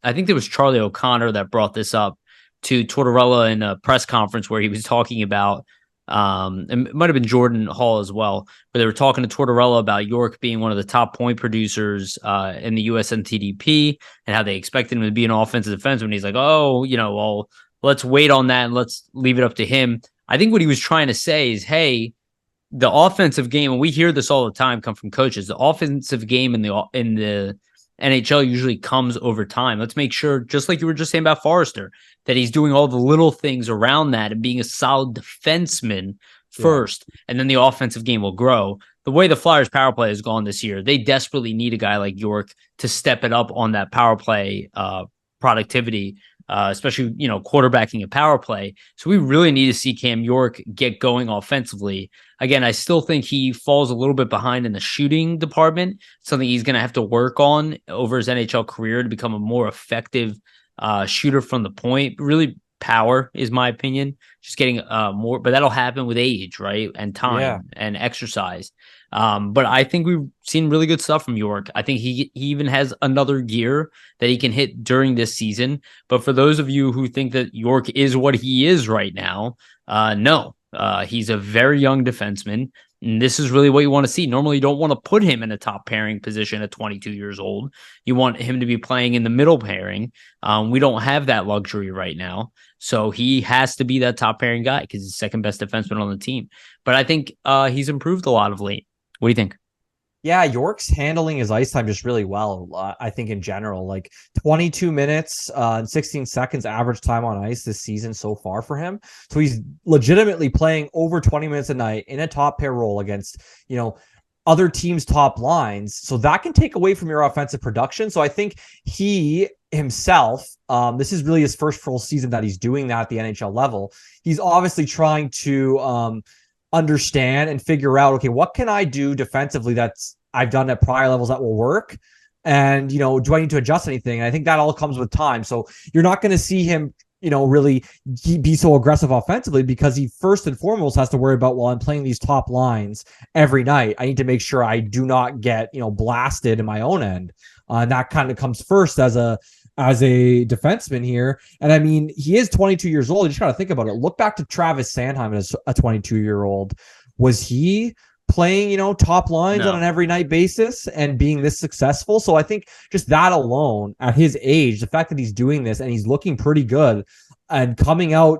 Speaker 1: I think there was Charlie O'Connor that brought this up to Tortorella in a press conference where he was talking about, it might have been Jordan Hall as well, but they were talking to Tortorella about York being one of the top point producers in the USNTDP and how they expected him to be an offensive defenseman. He's like, oh, well, let's wait on that and let's leave it up to him. I think what he was trying to say is, hey, the offensive game, and we hear this all the time come from coaches, the offensive game in the NHL usually comes over time. Let's make sure, just like you were just saying about Forrester, that he's doing all the little things around that and being a solid defenseman first, and then the offensive game will grow. The way the Flyers power play has gone this year, they desperately need a guy like York to step it up on that power play productivity, especially, quarterbacking a power play. So we really need to see Cam York get going offensively. Again, I still think he falls a little bit behind in the shooting department, something he's going to have to work on over his NHL career to become a more effective shooter from the point. Really, power is my opinion. Just getting more, but that'll happen with age, right? And time and exercise. But I think we've seen really good stuff from York. I think he even has another gear that he can hit during this season. But for those of you who think that York is what he is right now, no. He's a very young defenseman, and this is really what you want to see. Normally, you don't want to put him in a top pairing position at 22 years old. You want him to be playing in the middle pairing. We don't have that luxury right now. So he has to be that top pairing guy because he's the second best defenseman on the team. But I think he's improved a lot of late. What do you think?
Speaker 2: Yeah, York's handling his ice time just really well. I think in general, like 22 minutes and 16 seconds average time on ice this season so far for him. So he's legitimately playing over 20 minutes a night in a top pair role against, other teams' top lines. So that can take away from your offensive production. So I think he himself, this is really his first full season that he's doing that at the NHL level. He's obviously trying to understand and figure out, okay, what can I do defensively that's I've done at prior levels that will work? And, do I need to adjust anything? And I think that all comes with time. So you're not going to see him, really be so aggressive offensively because he first and foremost has to worry about, well, I'm playing these top lines every night. I need to make sure I do not get, blasted in my own end. And that kind of comes first as a defenseman here. And I mean, he is 22 years old. You just got to think about it. Look back to Travis Sanheim as a 22-year-old. Was he playing, top lines on an every night basis and being this successful? So I think just that alone at his age, the fact that he's doing this and he's looking pretty good and coming out,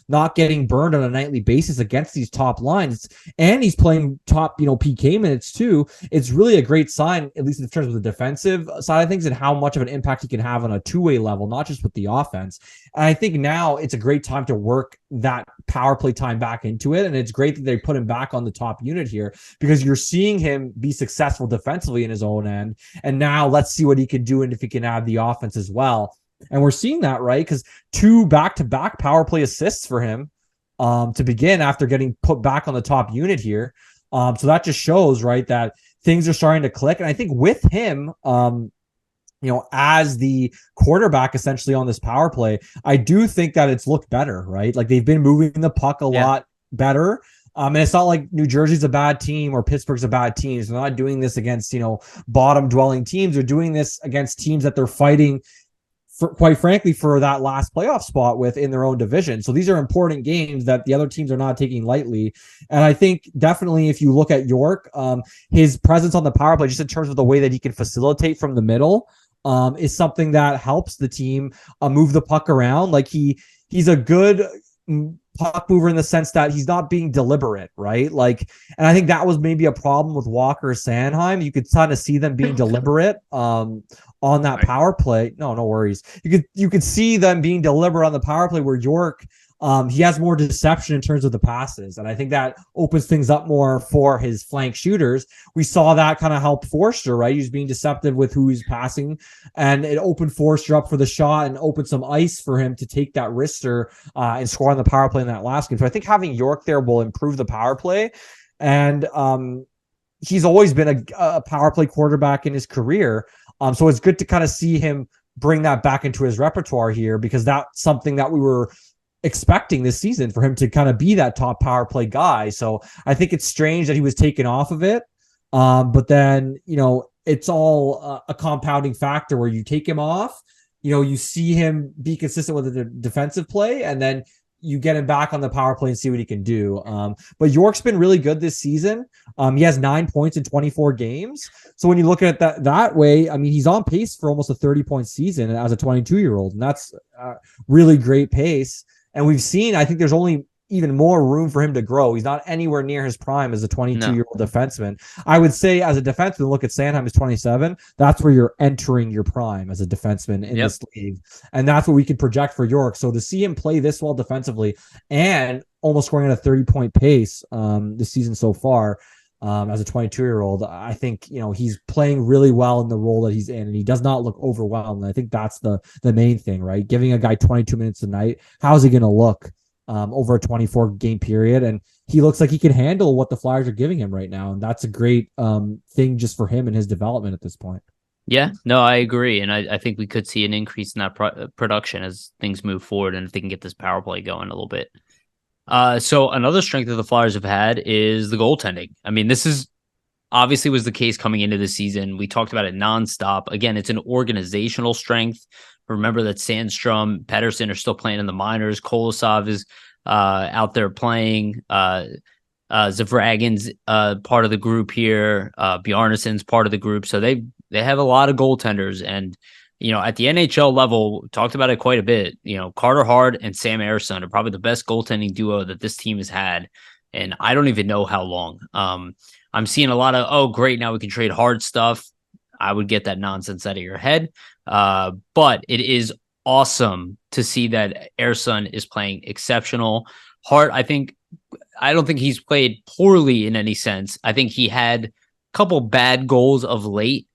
Speaker 2: not getting burned on a nightly basis against these top lines, and he's playing top, PK minutes too. It's really a great sign, at least in terms of the defensive side of things and how much of an impact he can have on a two-way level, not just with the offense. And I think now it's a great time to work that power play time back into it. And it's great that they put him back on the top unit here because you're seeing him be successful defensively in his own end. And now let's see what he can do and if he can add the offense as well. And we're seeing that, right? Because 2 back-to-back power play assists for him to begin after getting put back on the top unit here. So that just shows, right, that things are starting to click. And I think with him, as the quarterback essentially on this power play, I do think that it's looked better, right? Like they've been moving the puck a lot better. And it's not like New Jersey's a bad team or Pittsburgh's a bad team. So they're not doing this against, bottom dwelling teams. They're doing this against teams that they're fighting quite frankly, for that last playoff spot with in their own division. So these are important games that the other teams are not taking lightly. And I think definitely if you look at York, his presence on the power play, just in terms of the way that he can facilitate from the middle, is something that helps the team move the puck around. Like he's a good puck mover in the sense that he's not being deliberate, right? Like, and I think that was maybe a problem with Walker Sanheim. You could kind of see them being deliberate on that power play. No worries. You could see them being deliberate on the power play where York he has more deception in terms of the passes. And I think that opens things up more for his flank shooters. We saw that kind of help Forster, right? He was being deceptive with who he's passing, and it opened Forster up for the shot and opened some ice for him to take that wrister and score on the power play in that last game. So I think having York there will improve the power play. And he's always been a power play quarterback in his career. So it's good to kind of see him bring that back into his repertoire here, because that's something that we were expecting this season, for him to kind of be that top power play guy. So I think it's strange that he was taken off of it. But then, it's all a compounding factor where you take him off, you see him be consistent with the defensive play, and then you get him back on the power play and see what he can do. But York's been really good this season. He has 9 points in 24 games. So when you look at that way, I mean, he's on pace for almost a 30-point season as a 22-year-old, and that's really great pace. And we've seen, I think there's only even more room for him to grow. He's not anywhere near his prime as a 22-year-old defenseman. I would say as a defenseman, look at Sanheim is 27. That's where you're entering your prime as a defenseman in this league. And that's what we can project for York. So to see him play this well defensively and almost scoring at a 30-point pace this season so far, as a 22-year-old, I think, he's playing really well in the role that he's in, and he does not look overwhelmed. And I think that's the main thing, right? Giving a guy 22 minutes a night, how's he going to look over a 24 game period? And he looks like he can handle what the Flyers are giving him right now. And that's a great thing just for him and his development at this point.
Speaker 1: Yeah, no, I agree. And I think we could see an increase in that production as things move forward, and if they can get this power play going a little bit. So another strength that the Flyers have had is the goaltending. I mean, this is obviously was the case coming into the season. We talked about it nonstop. Again, it's an organizational strength. Remember that Sandstrom, Pettersson are still playing in the minors. Kolosov is out there playing. Zavragin's part of the group here. Bjarnason's part of the group. So they have a lot of goaltenders. And, at the NHL level, we talked about it quite a bit. Carter Hart and Sam Ersson are probably the best goaltending duo that this team has had. And I don't even know how long. I'm seeing a lot of, oh, great, now we can trade hard stuff. I would get that nonsense out of your head. But it is awesome to see that Ersson is playing exceptional. Hart, I don't think he's played poorly in any sense. I think he had a couple bad goals of late.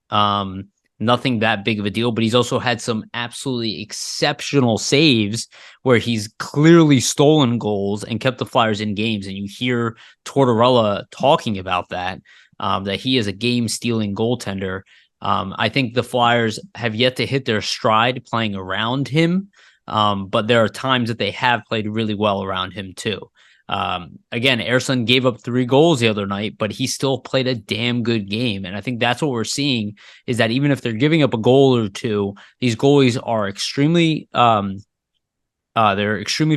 Speaker 1: Nothing that big of a deal, but he's also had some absolutely exceptional saves where he's clearly stolen goals and kept the Flyers in games. And you hear Tortorella talking about that he is a game-stealing goaltender. I think the Flyers have yet to hit their stride playing around him, but there are times that they have played really well around him too. Again, Ersson gave up 3 goals the other night, but he still played a damn good game. And I think that's what we're seeing, is that even if they're giving up a goal or two, these goalies are extremely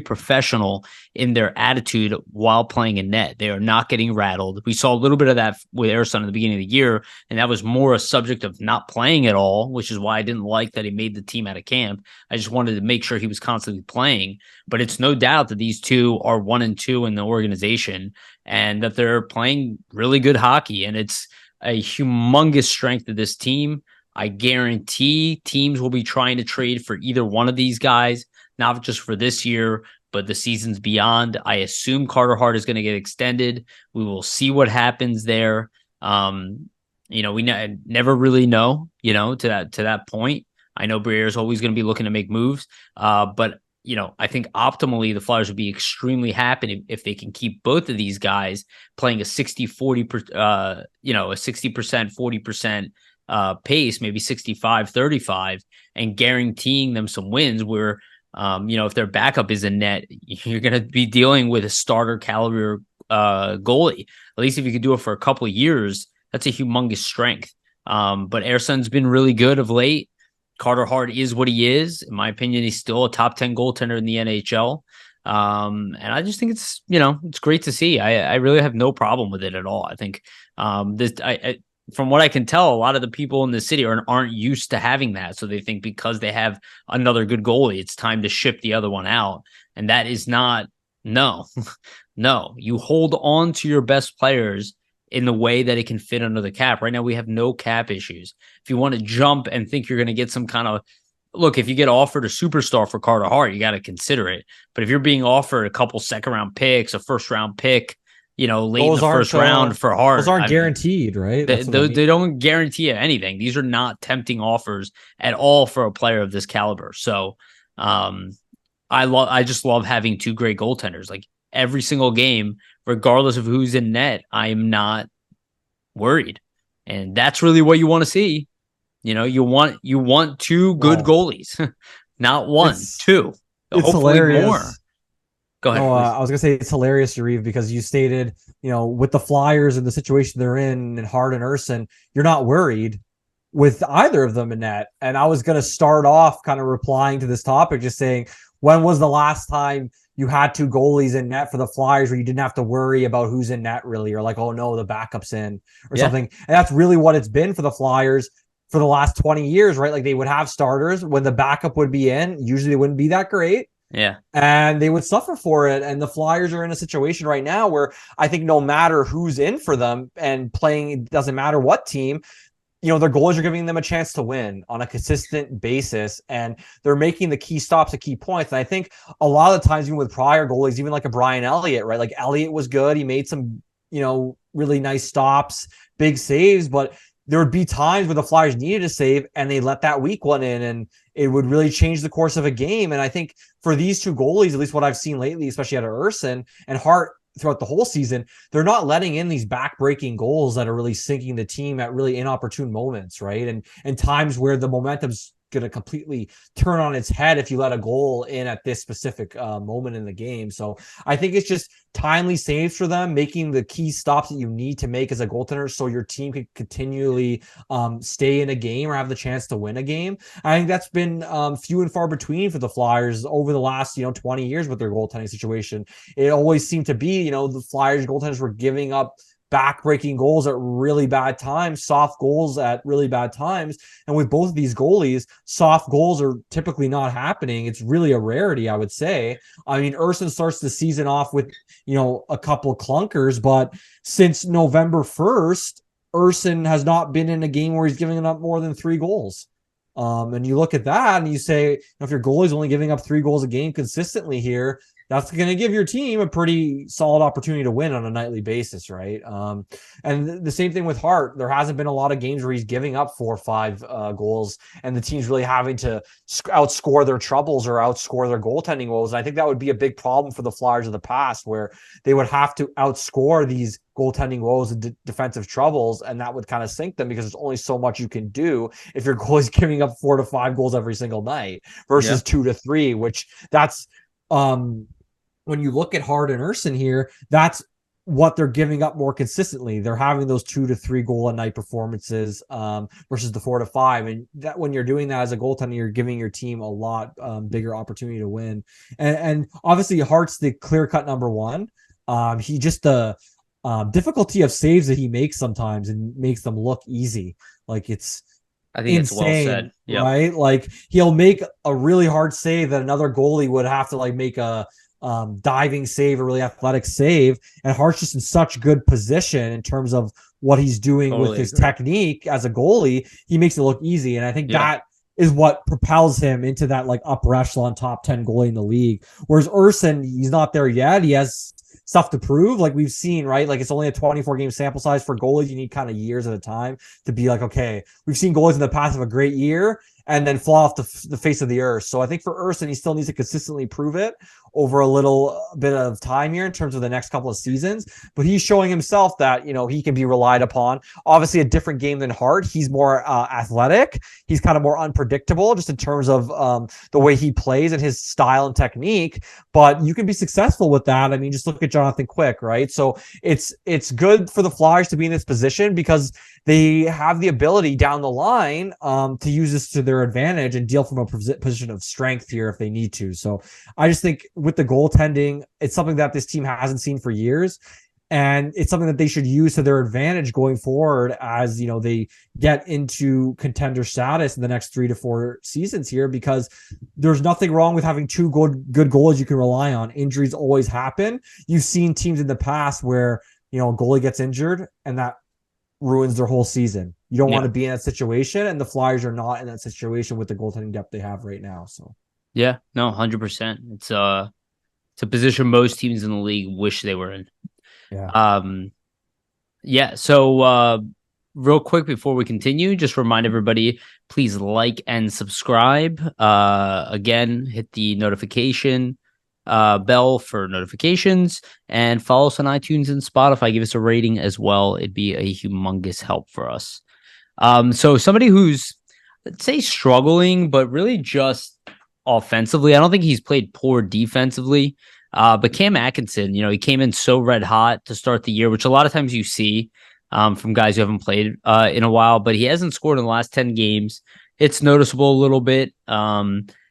Speaker 1: professional in their attitude while playing in net. They are not getting rattled. We saw a little bit of that with Ersson at the beginning of the year, and that was more a subject of not playing at all, which is why I didn't like that he made the team out of camp. I just wanted to make sure he was constantly playing. But it's no doubt that these two are 1 and 2 in the organization, and that they're playing really good hockey. And it's a humongous strength of this team. I guarantee teams will be trying to trade for either one of these guys, not just for this year, but the seasons beyond. I assume Carter Hart is going to get extended. We will see what happens there. We never really know, to that point. I know Briere is always going to be looking to make moves, but I think optimally the Flyers would be extremely happy if they can keep both of these guys playing a 60-40, a 60%, 40% pace, maybe 65-35, and guaranteeing them some wins where, if their backup is in net, you're going to be dealing with a starter caliber goalie. At least if you could do it for a couple of years, that's a humongous strength. But Ersson's been really good of late. Carter Hart is what he is. In my opinion, he's still a top 10 goaltender in the NHL. And I just think it's, it's great to see. I really have no problem with it at all. I think from what I can tell, a lot of the people in the city aren't used to having that. So they think because they have another good goalie, it's time to ship the other one out. And that is not, no. You hold on to your best players in the way that it can fit under the cap. Right now, we have no cap issues. If you want to jump and think you're going to get some kind of look, if you get offered a superstar for Carter Hart, you got to consider it. But if you're being offered a couple second-round picks, a first-round pick, late in the first round for Hart,
Speaker 2: those aren't guaranteed, right?
Speaker 1: That's what I mean. They don't guarantee anything. These are not tempting offers at all for a player of this caliber. So, I just love having two great goaltenders. Like every single game, regardless of who's in net, I'm not worried, and that's really what you want to see. You want two good goalies, not one, two.
Speaker 2: It's hilarious. More.
Speaker 1: Go ahead.
Speaker 2: I was gonna say it's hilarious, Yariv, because you stated, with the Flyers and the situation they're in, and Hart and Urson, you're not worried with either of them in net. And I was gonna start off kind of replying to this topic, just saying, when was the last time you had two goalies in net for the Flyers where you didn't have to worry about who's in net really, or like, oh no, the backup's in or something? And that's really what it's been for the Flyers for the last 20 years, right? Like they would have starters when the backup would be in. Usually they wouldn't be that great.
Speaker 1: Yeah.
Speaker 2: And they would suffer for it. And the Flyers are in a situation right now where I think no matter who's in for them and playing, it doesn't matter what team, their goalies are giving them a chance to win on a consistent basis. And they're making the key stops at key points. And I think a lot of the times, even with prior goalies, even like a Brian Elliott, right? Like Elliott was good. He made some, really nice stops, big saves, but there would be times where the Flyers needed a save and they let that weak one in, and it would really change the course of a game. And I think for these two goalies, at least what I've seen lately, especially out of Urson and Hart throughout the whole season, they're not letting in these back-breaking goals that are really sinking the team at really inopportune moments, right? And times where the momentum's going to completely turn on its head if you let a goal in at this specific moment in the game. So I think it's just timely saves for them, making the key stops that you need to make as a goaltender so your team can continually stay in a game or have the chance to win a game. I think that's been few and far between for the Flyers over the last 20 years with their goaltending situation. It always seemed to be, the Flyers goaltenders were giving up back-breaking goals at really bad times, soft goals at really bad times. And with both of these goalies, soft goals are typically not happening. It's really a rarity, I would say. I mean, Urson starts the season off with, a couple clunkers, but since November 1st, Urson has not been in a game where he's giving up more than 3 goals. And you look at that and you say, if your goalie is only giving up 3 goals a game consistently here, that's going to give your team a pretty solid opportunity to win on a nightly basis, right? And the same thing with Hart. There hasn't been a lot of games where he's giving up 4 or 5 goals, and the team's really having to outscore their troubles or outscore their goaltending woes. And I think that would be a big problem for the Flyers of the past, where they would have to outscore these goaltending woes and defensive troubles, and that would kind of sink them because there's only so much you can do if your goalie's giving up 4 to 5 goals every single night versus 2 to 3, which that's when you look at Hart and Urson here, that's what they're giving up more consistently. They're having those 2 to 3 goal a night performances versus the 4 to 5. And that when you're doing that as a goaltender, you're giving your team a lot bigger opportunity to win. And obviously Hart's the clear-cut number one. He just the difficulty of saves that he makes sometimes and makes them look easy. Like I think insane,
Speaker 1: it's well said.
Speaker 2: Yep. Right? Like he'll make a really hard save that another goalie would have to make a diving save, a really athletic save, and Hart's just in such good position in terms of what he's doing with his technique as a goalie. He makes it look easy, and I think that is what propels him into that upper echelon top 10 goalie in the league. Whereas Urson, he's not there yet. He has stuff to prove, like we've seen, right? Like it's only a 24 game sample size for goalies. You need kind of years at a time to be okay, we've seen goalies in the past have a great year and then fall off the face of the earth. So I think for Urson, he still needs to consistently prove it over a little bit of time here in terms of the next couple of seasons. But he's showing himself that, he can be relied upon. Obviously a different game than Hart. He's more athletic. He's kind of more unpredictable just in terms of the way he plays and his style and technique. But you can be successful with that. I mean, just look at Jonathan Quick, right? So it's good for the Flyers to be in this position because they have the ability down the line to use this to their advantage and deal from a position of strength here if they need to. So I just think with the goaltending, it's something that this team hasn't seen for years. And it's something that they should use to their advantage going forward as, they get into contender status in the next 3 to 4 seasons here, because there's nothing wrong with having 2 good goalies you can rely on. Injuries always happen. You've seen teams in the past where, a goalie gets injured and that ruins their whole season. You don't
Speaker 1: Yeah.
Speaker 2: want to be in that situation, and the Flyers are not in that situation with the goaltending depth they have right now. So
Speaker 1: Yeah, no, 100%. It's a position most teams in the league wish they were in.
Speaker 2: yeah.
Speaker 1: Um, yeah. So, real quick before we continue, just remind everybody, please like and subscribe. Again, hit the notification bell for notifications, and follow us on iTunes and Spotify. Give us a rating as well. It'd be a humongous help for us. So somebody who's, let's say, struggling, but really just offensively. I don't think he's played poor defensively. But Cam Atkinson, he came in so red hot to start the year, which a lot of times you see from guys who haven't played in a while, but he hasn't scored in the last 10 games. It's noticeable a little bit.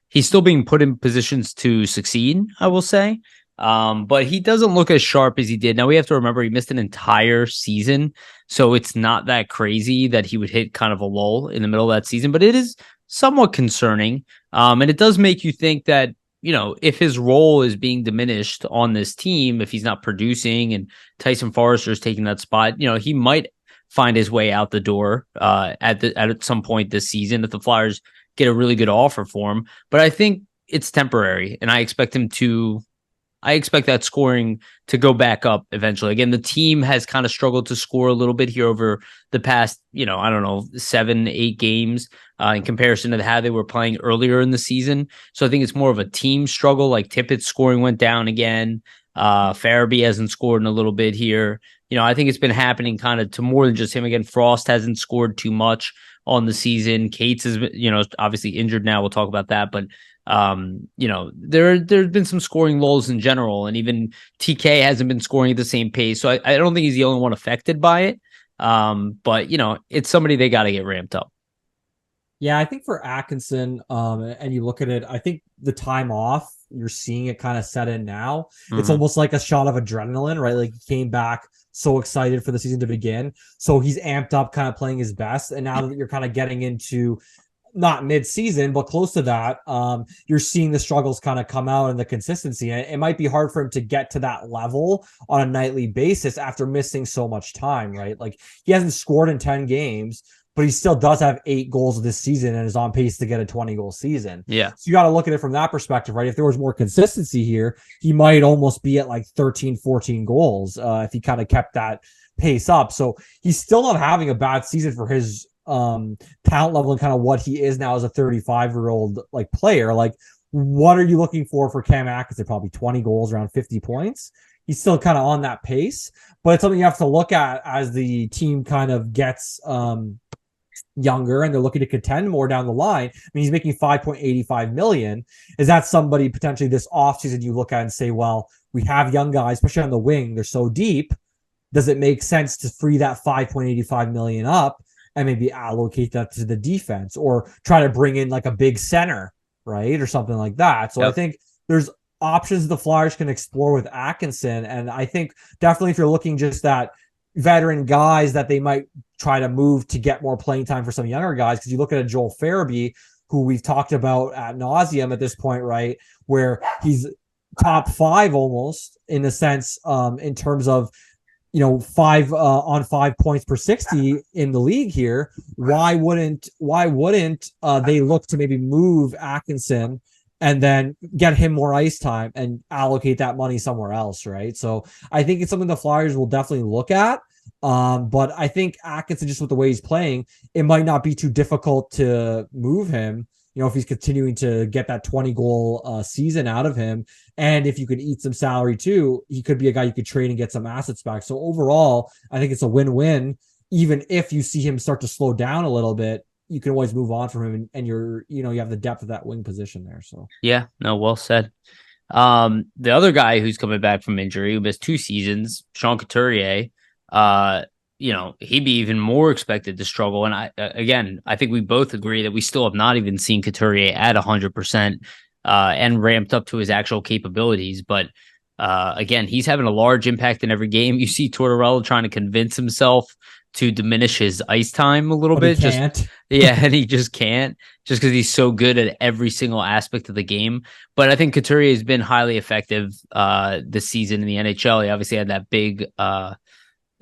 Speaker 1: He's still being put in positions to succeed, I will say. But he doesn't look as sharp as he did. Now we have to remember he missed an entire season, so it's not that crazy that he would hit kind of a lull in the middle of that season, but it is somewhat concerning. And it does make you think that, if his role is being diminished on this team, if he's not producing and Tyson Forrester is taking that spot, he might find his way out the door at some point this season if the Flyers get a really good offer for him. But I think it's temporary, and I expect that scoring to go back up eventually. Again, the team has kind of struggled to score a little bit here over the past, I don't know, 7-8 games in comparison to how they were playing earlier in the season. So I think it's more of a team struggle. Like Tippett's scoring went down again. Farabee hasn't scored in a little bit here. I think it's been happening kind of to more than just him. Again, Frost hasn't scored too much on the season. Cates is, obviously injured now. We'll talk about that, but there's been some scoring lulls in general, and even TK hasn't been scoring at the same pace. So I don't think he's the only one affected by it. But it's somebody they got to get ramped up.
Speaker 2: Yeah, I think for Atkinson, and you look at it, I think the time off, you're seeing it kind of set in now. It's almost like a shot of adrenaline, right? Like he came back so excited for the season to begin. So he's amped up, kind of playing his best. And now that you're kind of getting into not mid-season, but close to that, you're seeing the struggles kind of come out and the consistency. And it might be hard for him to get to that level on a nightly basis after missing so much time, right? Like he hasn't scored in 10 games, but he still does have 8 goals this season and is on pace to get a 20-goal season.
Speaker 1: Yeah.
Speaker 2: So you got to look at it from that perspective, right? If there was more consistency here, he might almost be at like 13, 14 goals if he kind of kept that pace up. So he's still not having a bad season for his talent level and kind of what he is now as a 35-year-old like player. Like, what are you looking for Cam Atkinson? Probably 20 goals, around 50 points. He's still kind of on that pace, but it's something you have to look at as the team kind of gets younger and they're looking to contend more down the line. I mean, he's making $5.85 million. Is that somebody potentially this offseason you look at and say, well, we have young guys, especially on the wing, they're so deep. Does it make sense to free that $5.85 million up and maybe allocate that to the defense, or try to bring in like a big center, right? Or something like that. So I think there's options the Flyers can explore with Atkinson. And I think definitely if you're looking just at veteran guys that they might try to move to get more playing time for some younger guys, because you look at a Joel Farabee, who we've talked about ad nauseum at this point, right? Where he's top 5 almost in a sense, in terms of 5 on 5 points per 60 in the league here. Why wouldn't they look to maybe move Atkinson and then get him more ice time and allocate that money somewhere else, right? So I think it's something the Flyers will definitely look at. But I think Atkinson, just with the way he's playing, it might not be too difficult to move him, if he's continuing to get that 20-goal season out of him. And if you could eat some salary too, he could be a guy you could trade and get some assets back. So overall, I think it's a win-win. Even if you see him start to slow down a little bit, you can always move on from him, and you're, you have the depth of that wing position there. So
Speaker 1: yeah, no, well said. The other guy who's coming back from injury, who missed 2 seasons, Sean Couturier, he'd be even more expected to struggle. And I think we both agree that we still have not even seen Couturier at 100% and ramped up to his actual capabilities. But again, he's having a large impact in every game. You see Tortorella trying to convince himself to diminish his ice time a little bit. And he just can't, just because he's so good at every single aspect of the game. But I think Couturier has been highly effective this season in the NHL. He obviously had that big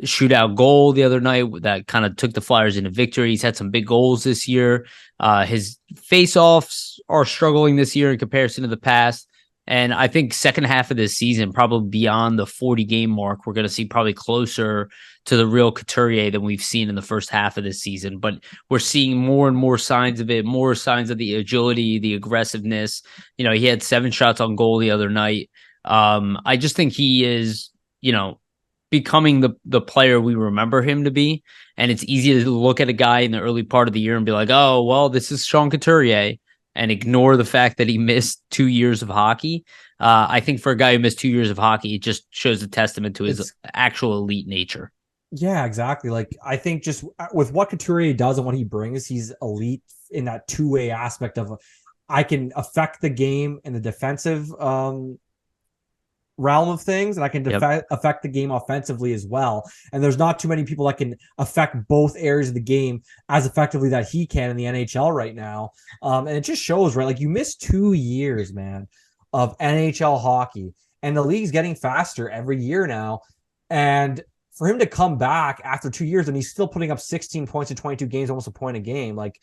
Speaker 1: shootout goal the other night that kind of took the Flyers into victory. He's had some big goals this year. His faceoffs are struggling this year in comparison to the past. And I think second half of this season, probably beyond the 40 game mark, we're going to see probably closer to the real Couturier than we've seen in the first half of this season. But we're seeing more and more signs of it, more signs of the agility, the aggressiveness. He had 7 shots on goal the other night. I just think he is, becoming the player we remember him to be. And it's easy to look at a guy in the early part of the year and be like, oh, well, this is Sean Couturier, and ignore the fact that he missed 2 years of hockey. I think for a guy who missed 2 years of hockey, it just shows a testament to his actual elite nature.
Speaker 2: Yeah, exactly. Like, I think just with what Couturier does and what he brings, he's elite in that two-way aspect of I can affect the game in the defensive realm of things, and I can affect the game offensively as well. And there's not too many people that can affect both areas of the game as effectively that he can in the NHL right now. And it just shows, right? Like, you missed 2 years, man, of NHL hockey, and the league's getting faster every year now. And for him to come back after 2 years and he's still putting up 16 points in 22 games, almost a point a game, like,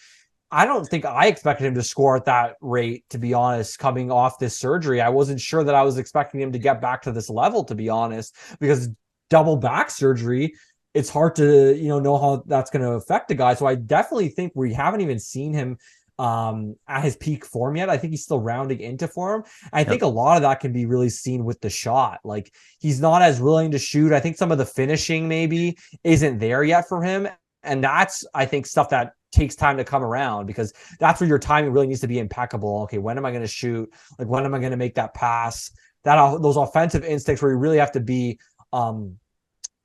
Speaker 2: I don't think I expected him to score at that rate, to be honest, coming off this surgery. I wasn't sure that I was expecting him to get back to this level, to be honest, because double back surgery, it's hard to, know how that's going to affect a guy. So I definitely think we haven't even seen him at his peak form yet. I think he's still rounding into form. I think a lot of that can be really seen with the shot. Like, he's not as willing to shoot. I think some of the finishing maybe isn't there yet for him. And that's, I think, stuff that takes time to come around, because that's where your timing really needs to be impeccable. Okay, when am I going to shoot? Like, when am I going to make that pass? Those offensive instincts where you really have to be kind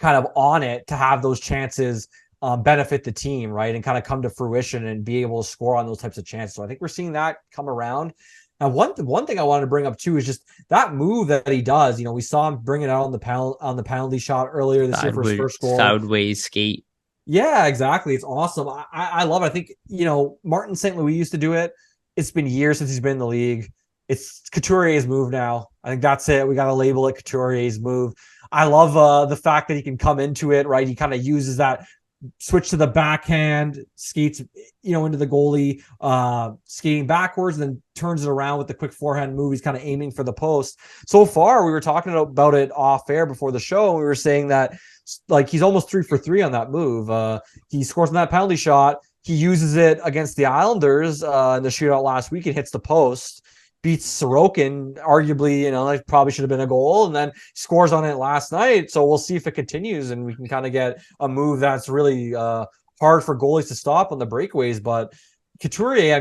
Speaker 2: of on it to have those chances benefit the team, right? And kind of come to fruition and be able to score on those types of chances. So I think we're seeing that come around. And one thing I wanted to bring up too is just that move that he does. We saw him bring it out on the penalty shot earlier this year for his first goal.
Speaker 1: Sideways skate.
Speaker 2: Yeah, exactly. It's awesome. I love it. I think, Martin St. Louis used to do it. It's been years since he's been in the league. It's Couturier's move now. I think that's it. We got to label it Couturier's move. I love the fact that he can come into it, right? He kind of uses that switch to the backhand, skates, into the goalie, skating backwards, and then turns it around with the quick forehand move. He's kind of aiming for the post. So far, we were talking about it off air before the show, and we were saying that, like, he's almost 3 for 3 on that move. He scores on that penalty shot. He uses it against the Islanders in the shootout last week and hits the post. Beats Sorokin, arguably, that probably should have been a goal, and then scores on it last night. So we'll see if it continues, and we can kind of get a move that's really hard for goalies to stop on the breakaways. But Couturier,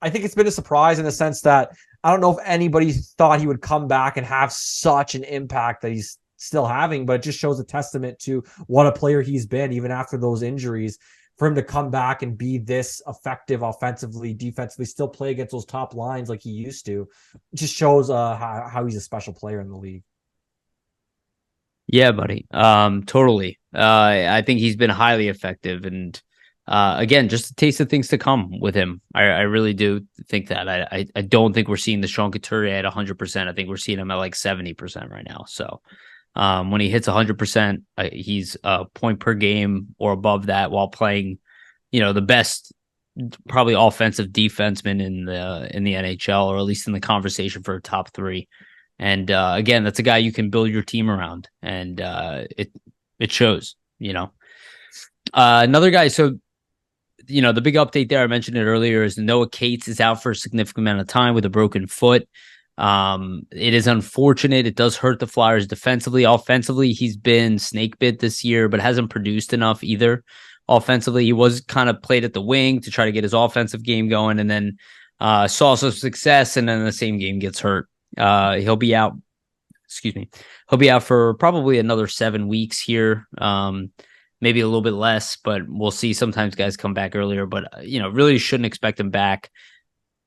Speaker 2: I think it's been a surprise in the sense that I don't know if anybody thought he would come back and have such an impact that he's still having, but it just shows a testament to what a player he's been, even after those injuries. For him to come back and be this effective offensively, defensively, still play against those top lines like he used to, just shows how he's a special player in the league.
Speaker 1: Yeah, buddy. Totally. I think he's been highly effective, and again, just a taste of things to come with him. I really do think that. I don't think we're seeing the Sean Couturier at 100%. I think we're seeing him at like 70% right now. So when he hits 100%, he's a point per game or above that, while playing, the best probably offensive defenseman in the NHL, or at least in the conversation for a top 3. And again, that's a guy you can build your team around, and it shows. Another guy. So the big update there, I mentioned it earlier, is Noah Cates is out for a significant amount of time with a broken foot. It is unfortunate. It does hurt the Flyers defensively. Offensively, he's been snake bit this year, but hasn't produced enough either. Offensively, he was kind of played at the wing to try to get his offensive game going, and then saw some success, and then the same game gets hurt. He'll be out. He'll be out for probably another 7 weeks here. Maybe a little bit less, but we'll see. Sometimes guys come back earlier, but really shouldn't expect him back.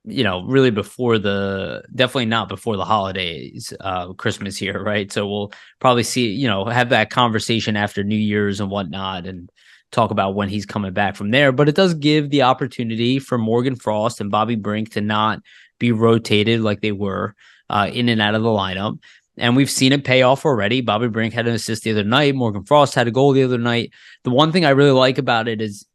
Speaker 1: Really definitely not before the holidays, Christmas here, right? So we'll probably see, have that conversation after New Year's and whatnot, and talk about when he's coming back from there. But it does give the opportunity for Morgan Frost and Bobby Brink to not be rotated like they were in and out of the lineup. And we've seen it pay off already. Bobby Brink had an assist the other night. Morgan Frost had a goal the other night. The one thing I really like about it is,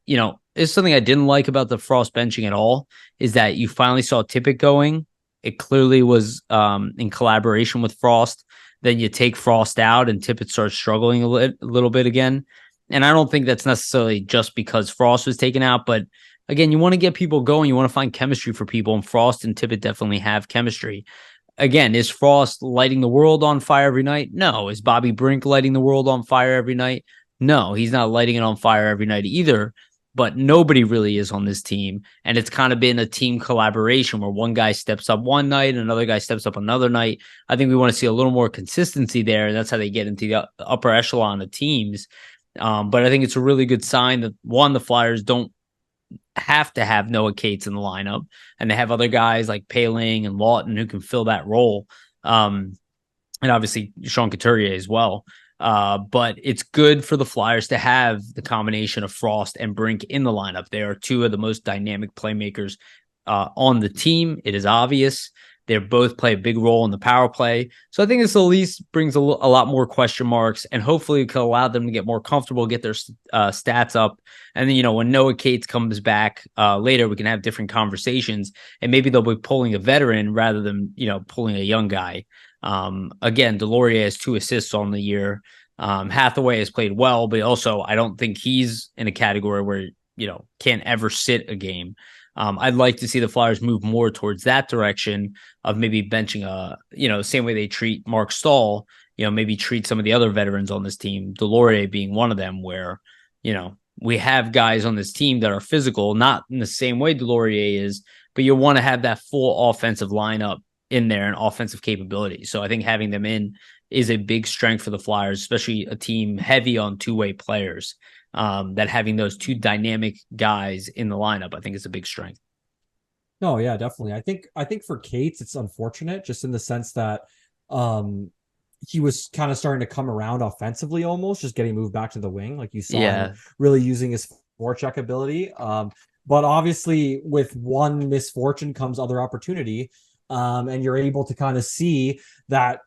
Speaker 1: it's something I didn't like about the Frost benching at all, is that you finally saw Tippett going. It clearly was in collaboration with Frost. Then you take Frost out and Tippett starts struggling a little bit again. And I don't think that's necessarily just because Frost was taken out, but again, you want to get people going. You want to find chemistry for people, and Frost and Tippett definitely have chemistry. Again, is Frost lighting the world on fire every night? No. Is Bobby Brink lighting the world on fire every night? No, he's not lighting it on fire every night either. But nobody really is on this team. And it's kind of been a team collaboration where one guy steps up one night and another guy steps up another night. I think we want to see a little more consistency there. And that's how they get into the upper echelon of teams. But I think it's a really good sign that, one, the Flyers don't have to have Noah Cates in the lineup, and they have other guys like Paling and Lawton who can fill that role. And obviously Sean Couturier as well. But it's good for the Flyers to have the combination of Frost and Brink in the lineup. They are two of the most dynamic playmakers on the team. It is obvious. They both play a big role in the power play. So I think this at least brings a lot more question marks, and hopefully it could allow them to get more comfortable, get their stats up. And then, when Noah Cates comes back later, we can have different conversations, and maybe they'll be pulling a veteran rather than, pulling a young guy. Again, Delorier has 2 assists on the year. Hathaway has played well, but also I don't think he's in a category where, can't ever sit a game. I'd like to see the Flyers move more towards that direction of maybe benching the same way they treat Mark Stahl, maybe treat some of the other veterans on this team, Delorier being one of them, where, we have guys on this team that are physical, not in the same way Delorier is, but you want to have that full offensive lineup in there and offensive capability. So I think having them in is a big strength for the Flyers, especially a team heavy on two-way players. That having those two dynamic guys in the lineup, I think, is a big strength.
Speaker 2: No, yeah, definitely. I think for Cates, it's unfortunate just in the sense that he was kind of starting to come around offensively, almost just getting moved back to the wing, like you saw him really using his forecheck ability. But obviously, with one misfortune comes other opportunity. And you're able to kind of see that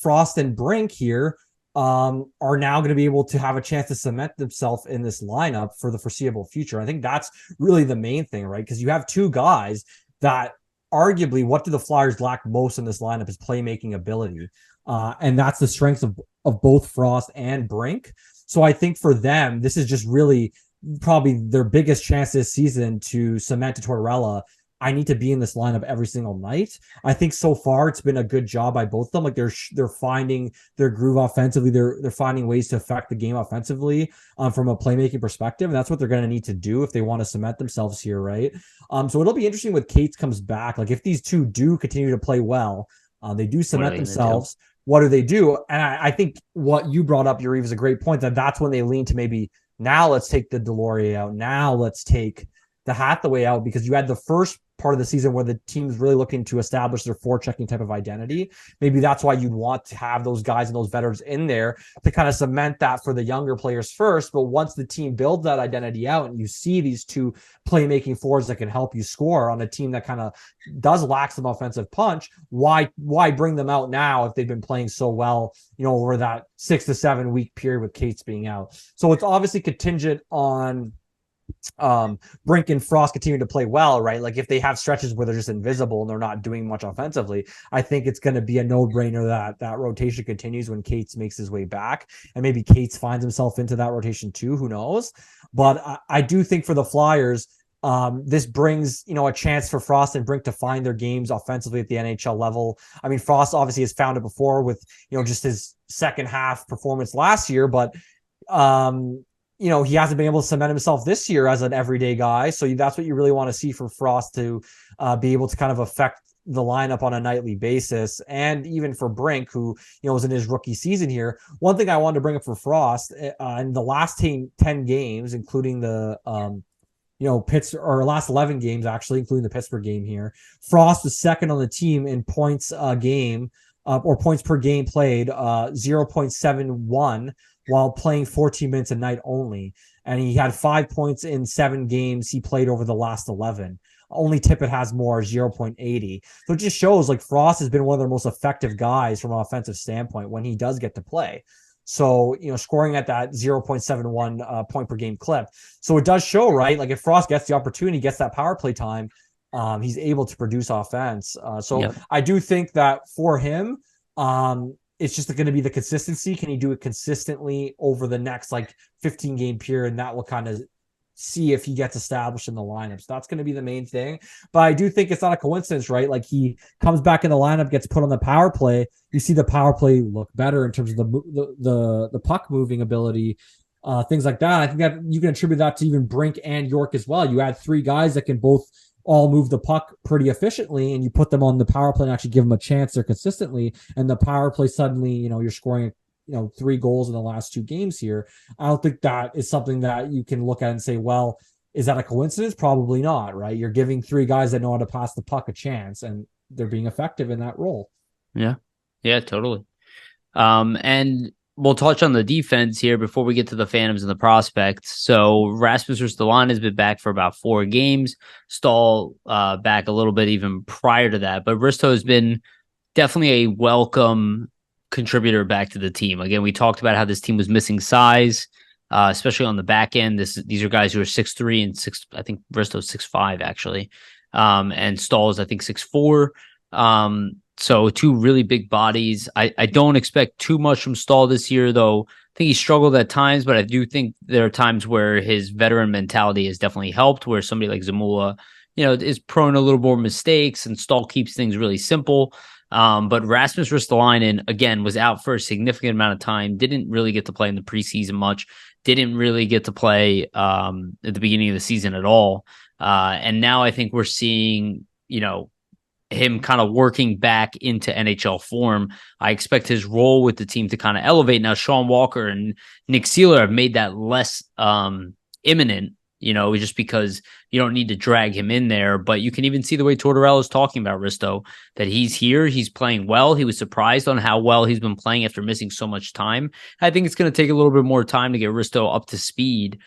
Speaker 2: Frost and Brink here are now going to be able to have a chance to cement themselves in this lineup for the foreseeable future. I think that's really the main thing, right? Because you have two guys that arguably, what do the Flyers lack most in this lineup is playmaking ability. And that's the strengths of both Frost and Brink. So I think for them, this is just really probably their biggest chance this season to cement to Tortorella, I need to be in this lineup every single night. I think so far it's been a good job by both of them. Like they're finding their groove offensively. They're finding ways to affect the game offensively from a playmaking perspective. And that's what they're going to need to do if they want to cement themselves here, right? So it'll be interesting when Cates comes back. Like if these two do continue to play well, they do cement themselves. What do they do? And I think what you brought up, Yariv, is a great point, that's when they lean to maybe now let's take the Delorier out. Now let's take the Hathaway out, because you had the first part of the season where the team's really looking to establish their forechecking type of identity. Maybe that's why you'd want to have those guys and those veterans in there to kind of cement that for the younger players first. But once the team builds that identity out and you see these two playmaking forwards that can help you score on a team that kind of does lack some offensive punch, why bring them out now if they've been playing so well, over that 6 to 7 week period with Cates being out? So it's obviously contingent on Brink and Frost continue to play well, right? Like if they have stretches where they're just invisible and they're not doing much offensively, I think it's going to be a no-brainer that rotation continues when Cates makes his way back, and maybe Cates finds himself into that rotation too, who knows? But I do think for the Flyers, this brings, a chance for Frost and Brink to find their games offensively at the NHL level. I mean, Frost obviously has found it before with, just his second half performance last year, but he hasn't been able to cement himself this year as an everyday guy. So that's what you really want to see from Frost to be able to kind of affect the lineup on a nightly basis. And even for Brink, who, was in his rookie season here. One thing I wanted to bring up for Frost in the last 10 games, including the, last 11 games, actually, including the Pittsburgh game here, Frost was second on the team in points a game or points per game played, 0.71, while playing 14 minutes a night only. And he had 5 points in 7 games he played over the last 11. Only Tippett has more, 0.80. So it just shows like Frost has been one of their most effective guys from an offensive standpoint when he does get to play. So, scoring at that 0.71 point per game clip. So it does show, right? Like if Frost gets the opportunity, gets that power play time, he's able to produce offense. So I do think that for him, it's just going to be the consistency. Can he do it consistently over the next 15 game period? And that will kind of see if he gets established in the lineup. So that's going to be the main thing. But I do think it's not a coincidence, right? Like he comes back in the lineup, gets put on the power play. You see the power play look better in terms of the puck moving ability, things like that. I think that you can attribute that to even Brink and York as well. You add three guys that can both all move the puck pretty efficiently, and you put them on the power play and actually give them a chance there consistently. And the power play suddenly, you're scoring 3 goals in the last 2 games here. I don't think that is something that you can look at and say, well, is that a coincidence? Probably not, right? You're giving 3 guys that know how to pass the puck a chance, and they're being effective in that role.
Speaker 1: Yeah, totally. And we'll touch on the defense here before we get to the Phantoms and the prospects. So Rasmus Ristolainen has been back for about 4 games. Stahl back a little bit even prior to that, but Risto has been definitely a welcome contributor back to the team. Again, we talked about how this team was missing size, especially on the back end. These are guys who are 6'3" and 6. I think Risto's 6'5" actually, and Stahl is I think 6'4". So 2 really big bodies. I don't expect too much from Stahl this year, though. I think he struggled at times, but I do think there are times where his veteran mentality has definitely helped, where somebody like Zamula, is prone to a little more mistakes, and Stahl keeps things really simple. But Rasmus Ristolainen, again, was out for a significant amount of time, didn't really get to play in the preseason much, didn't really get to play at the beginning of the season at all. And now I think we're seeing, him kind of working back into NHL form. I expect his role with the team to kind of elevate. Now, Sean Walker and Nick Seeler have made that less imminent, just because you don't need to drag him in there. But you can even see the way Tortorella is talking about Risto, that he's here, he's playing well. He was surprised on how well he's been playing after missing so much time. I think it's going to take a little bit more time to get Risto up to speed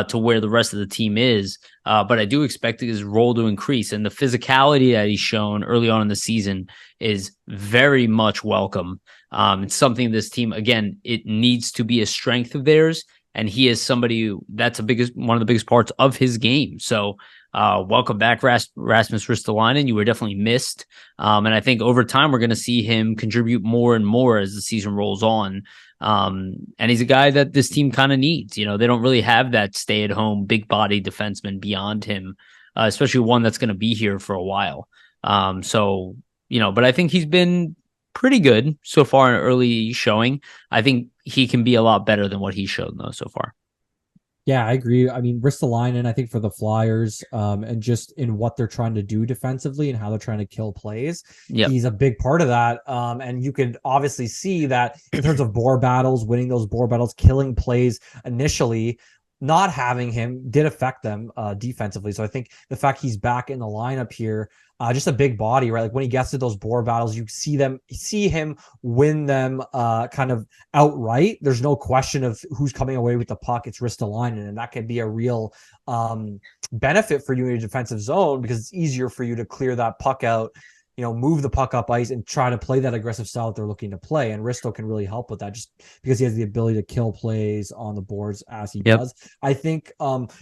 Speaker 1: to where the rest of the team is. But I do expect his role to increase. And the physicality that he's shown early on in the season is very much welcome. It's something this team, again, it needs to be a strength of theirs. And he is somebody that's one of the biggest parts of his game. So welcome back, Rasmus Ristolainen. You were definitely missed. And I think over time, we're going to see him contribute more and more as the season rolls on. And he's a guy that this team kind of needs. They don't really have that stay-at-home, big-body defenseman beyond him, especially one that's going to be here for a while. But I think he's been pretty good so far in early showing. I think he can be a lot better than what he's shown though so far.
Speaker 2: Yeah, I agree. I mean, Ristolainen, I think for the Flyers, and just in what they're trying to do defensively and how they're trying to kill plays, he's a big part of that. And you can obviously see that in terms of boar battles, winning those boar battles, killing plays initially, not having him did affect them defensively. So I think the fact he's back in the lineup here, just a big body, right? Like when he gets to those boar battles, you see him win them kind of outright. There's no question of who's coming away with the puck. It's Ristolainen, and that can be a real benefit for you in your defensive zone because it's easier for you to clear that puck out, move the puck up ice and try to play that aggressive style that they're looking to play. And Risto can really help with that just because he has the ability to kill plays on the boards as he does. I think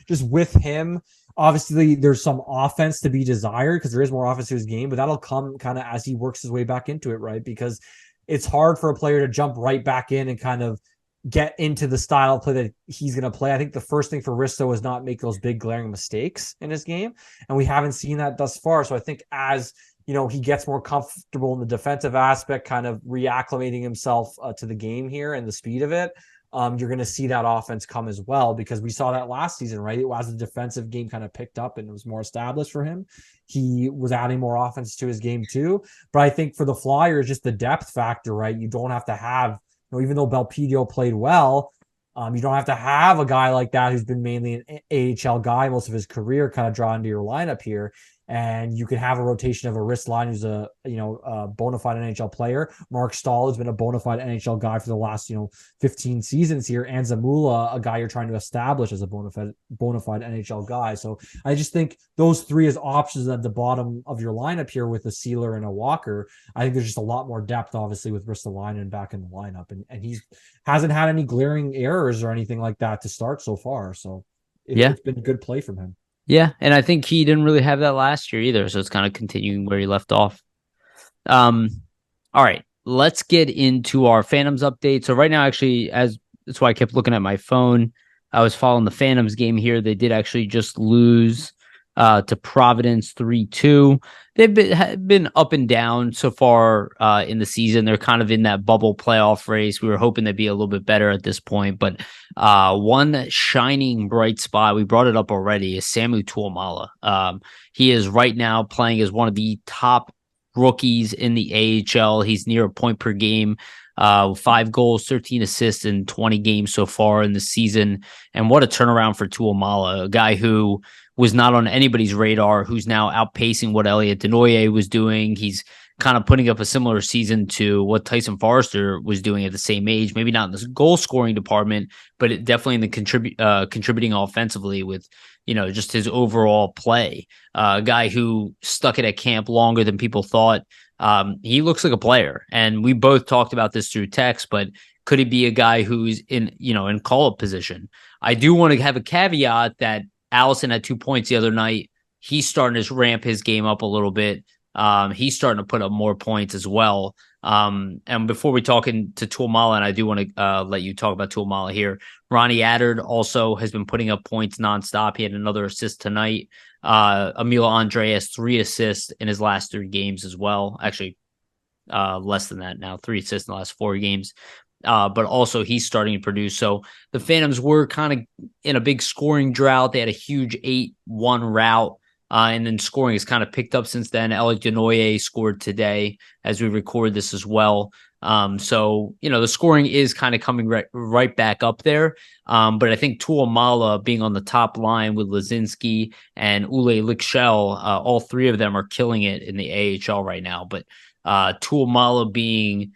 Speaker 2: just with him, obviously there's some offense to be desired because there is more offense to his game, but that'll come kind of as he works his way back into it, right? Because it's hard for a player to jump right back in and kind of get into the style of play that he's going to play. I think the first thing for Risto is not make those big glaring mistakes in his game. And we haven't seen that thus far. So I think as he gets more comfortable in the defensive aspect, kind of reacclimating himself to the game here and the speed of it. You're going to see that offense come as well because we saw that last season, right? As the defensive game kind of picked up and it was more established for him, he was adding more offense to his game too. But I think for the Flyers, just the depth factor, right? You don't have to have, even though Belpedio played well, you don't have to have a guy like that who's been mainly an AHL guy most of his career kind of draw into your lineup here. and you could have a rotation of a Ristolainen who's a bona fide NHL player. Mark Stahl has been a bona fide NHL guy for the last 15 seasons here, and Zamula, a guy you're trying to establish as a bona fide NHL guy. So I just think those three as options at the bottom of your lineup here with a Sealer and a Walker. I think there's just a lot more depth, obviously, with Ristolainen back in the lineup, and he hasn't had any glaring errors or anything like that to start so far. So it's been a good play from him.
Speaker 1: Yeah, and I think he didn't really have that last year either, so it's kind of continuing where he left off. All right, let's get into our Phantoms update. So right now, actually, that's why I kept looking at my phone. I was following the Phantoms game here. They did actually just lose to Providence 3-2. They've been up and down so far in the season. They're kind of in that bubble playoff race. We were hoping they'd be a little bit better at this point, but one shining bright spot, we brought it up already, is Samu Tuomala. He is right now playing as one of the top rookies in the AHL. He's near a point per game. 5 goals, 13 assists in 20 games so far in the season. And what a turnaround for Tuomala, a guy who was not on anybody's radar, who's now outpacing what Elliot Denoyer was doing. He's kind of putting up a similar season to what Tyson Forrester was doing at the same age, maybe not in the goal scoring department, but definitely in the contributing offensively with, just his overall play. A guy who stuck it at camp longer than people thought. He looks like a player, and we both talked about this through text, but could he be a guy who's in call-up position? I do want to have a caveat that Allison had 2 points the other night. He's starting to ramp his game up a little bit. He's starting to put up more points as well. And before we talk into Tuomala, and I do want to let you talk about Tuomala here, Ronnie Attard also has been putting up points nonstop. He had another assist tonight. Emil Andre has 3 assists in his last 3 games as well. Actually, less than that now, 3 assists in the last 4 games. But also he's starting to produce. So the Phantoms were kind of in a big scoring drought. They had a huge 8-1 rout. And then scoring has kind of picked up since then. Elliot Denoyer scored today as we record this as well. So, the scoring is kind of coming right back up there. But I think Tuomala being on the top line with Lazinski and Ule Lichel, all 3 of them are killing it in the AHL right now. But Tuomala being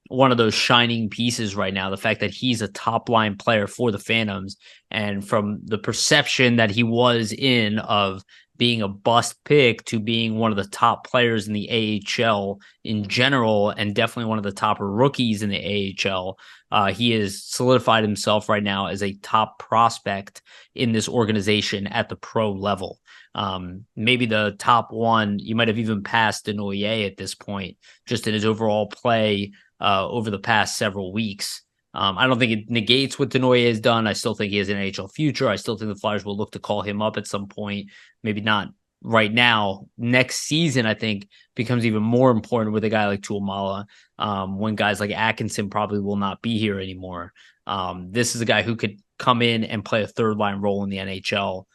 Speaker 1: one of those shining pieces right now, the fact that he's a top line player for the Phantoms, and from the perception that he was in of being a bust pick to being one of the top players in the AHL in general, and definitely one of the top rookies in the AHL. He has solidified himself right now as a top prospect in this organization at the pro level. Maybe the top one, you might have even passed Denoyer at this point, just in his overall play over the past several weeks. I don't think it negates what Denoyer has done. I still think he has an NHL future. I still think the Flyers will look to call him up at some point. Maybe not right now. Next season, I think, becomes even more important with a guy like Tuomala, when guys like Atkinson probably will not be here anymore. This is a guy who could come in and play a third-line role in the NHL,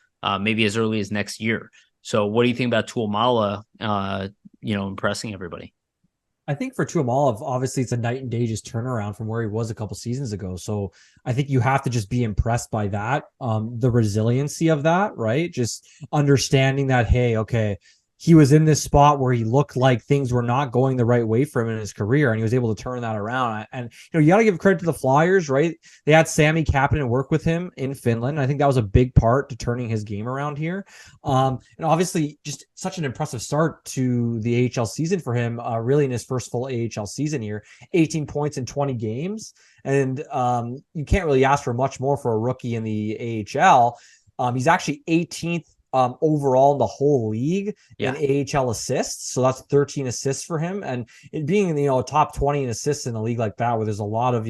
Speaker 1: maybe as early as next year. So what do you think about Tuomala, impressing everybody?
Speaker 2: I think for Tuomala, obviously it's a night and day just turnaround from where he was a couple seasons ago. So I think you have to just be impressed by that, the resiliency of that, right? Just understanding that, hey, okay, he was in this spot where he looked like things were not going the right way for him in his career, and he was able to turn that around. And you got to give credit to the Flyers, right? They had Sami Kapanen work with him in Finland. I think that was a big part to turning his game around here. And obviously, just such an impressive start to the AHL season for him. Really, in his first full AHL season here, 18 points in 20 games, and you can't really ask for much more for a rookie in the AHL. He's actually 18th. Overall in the whole league in AHL assists. So that's 13 assists for him. And it being, top 20 in assists in a league like that, where there's a lot of,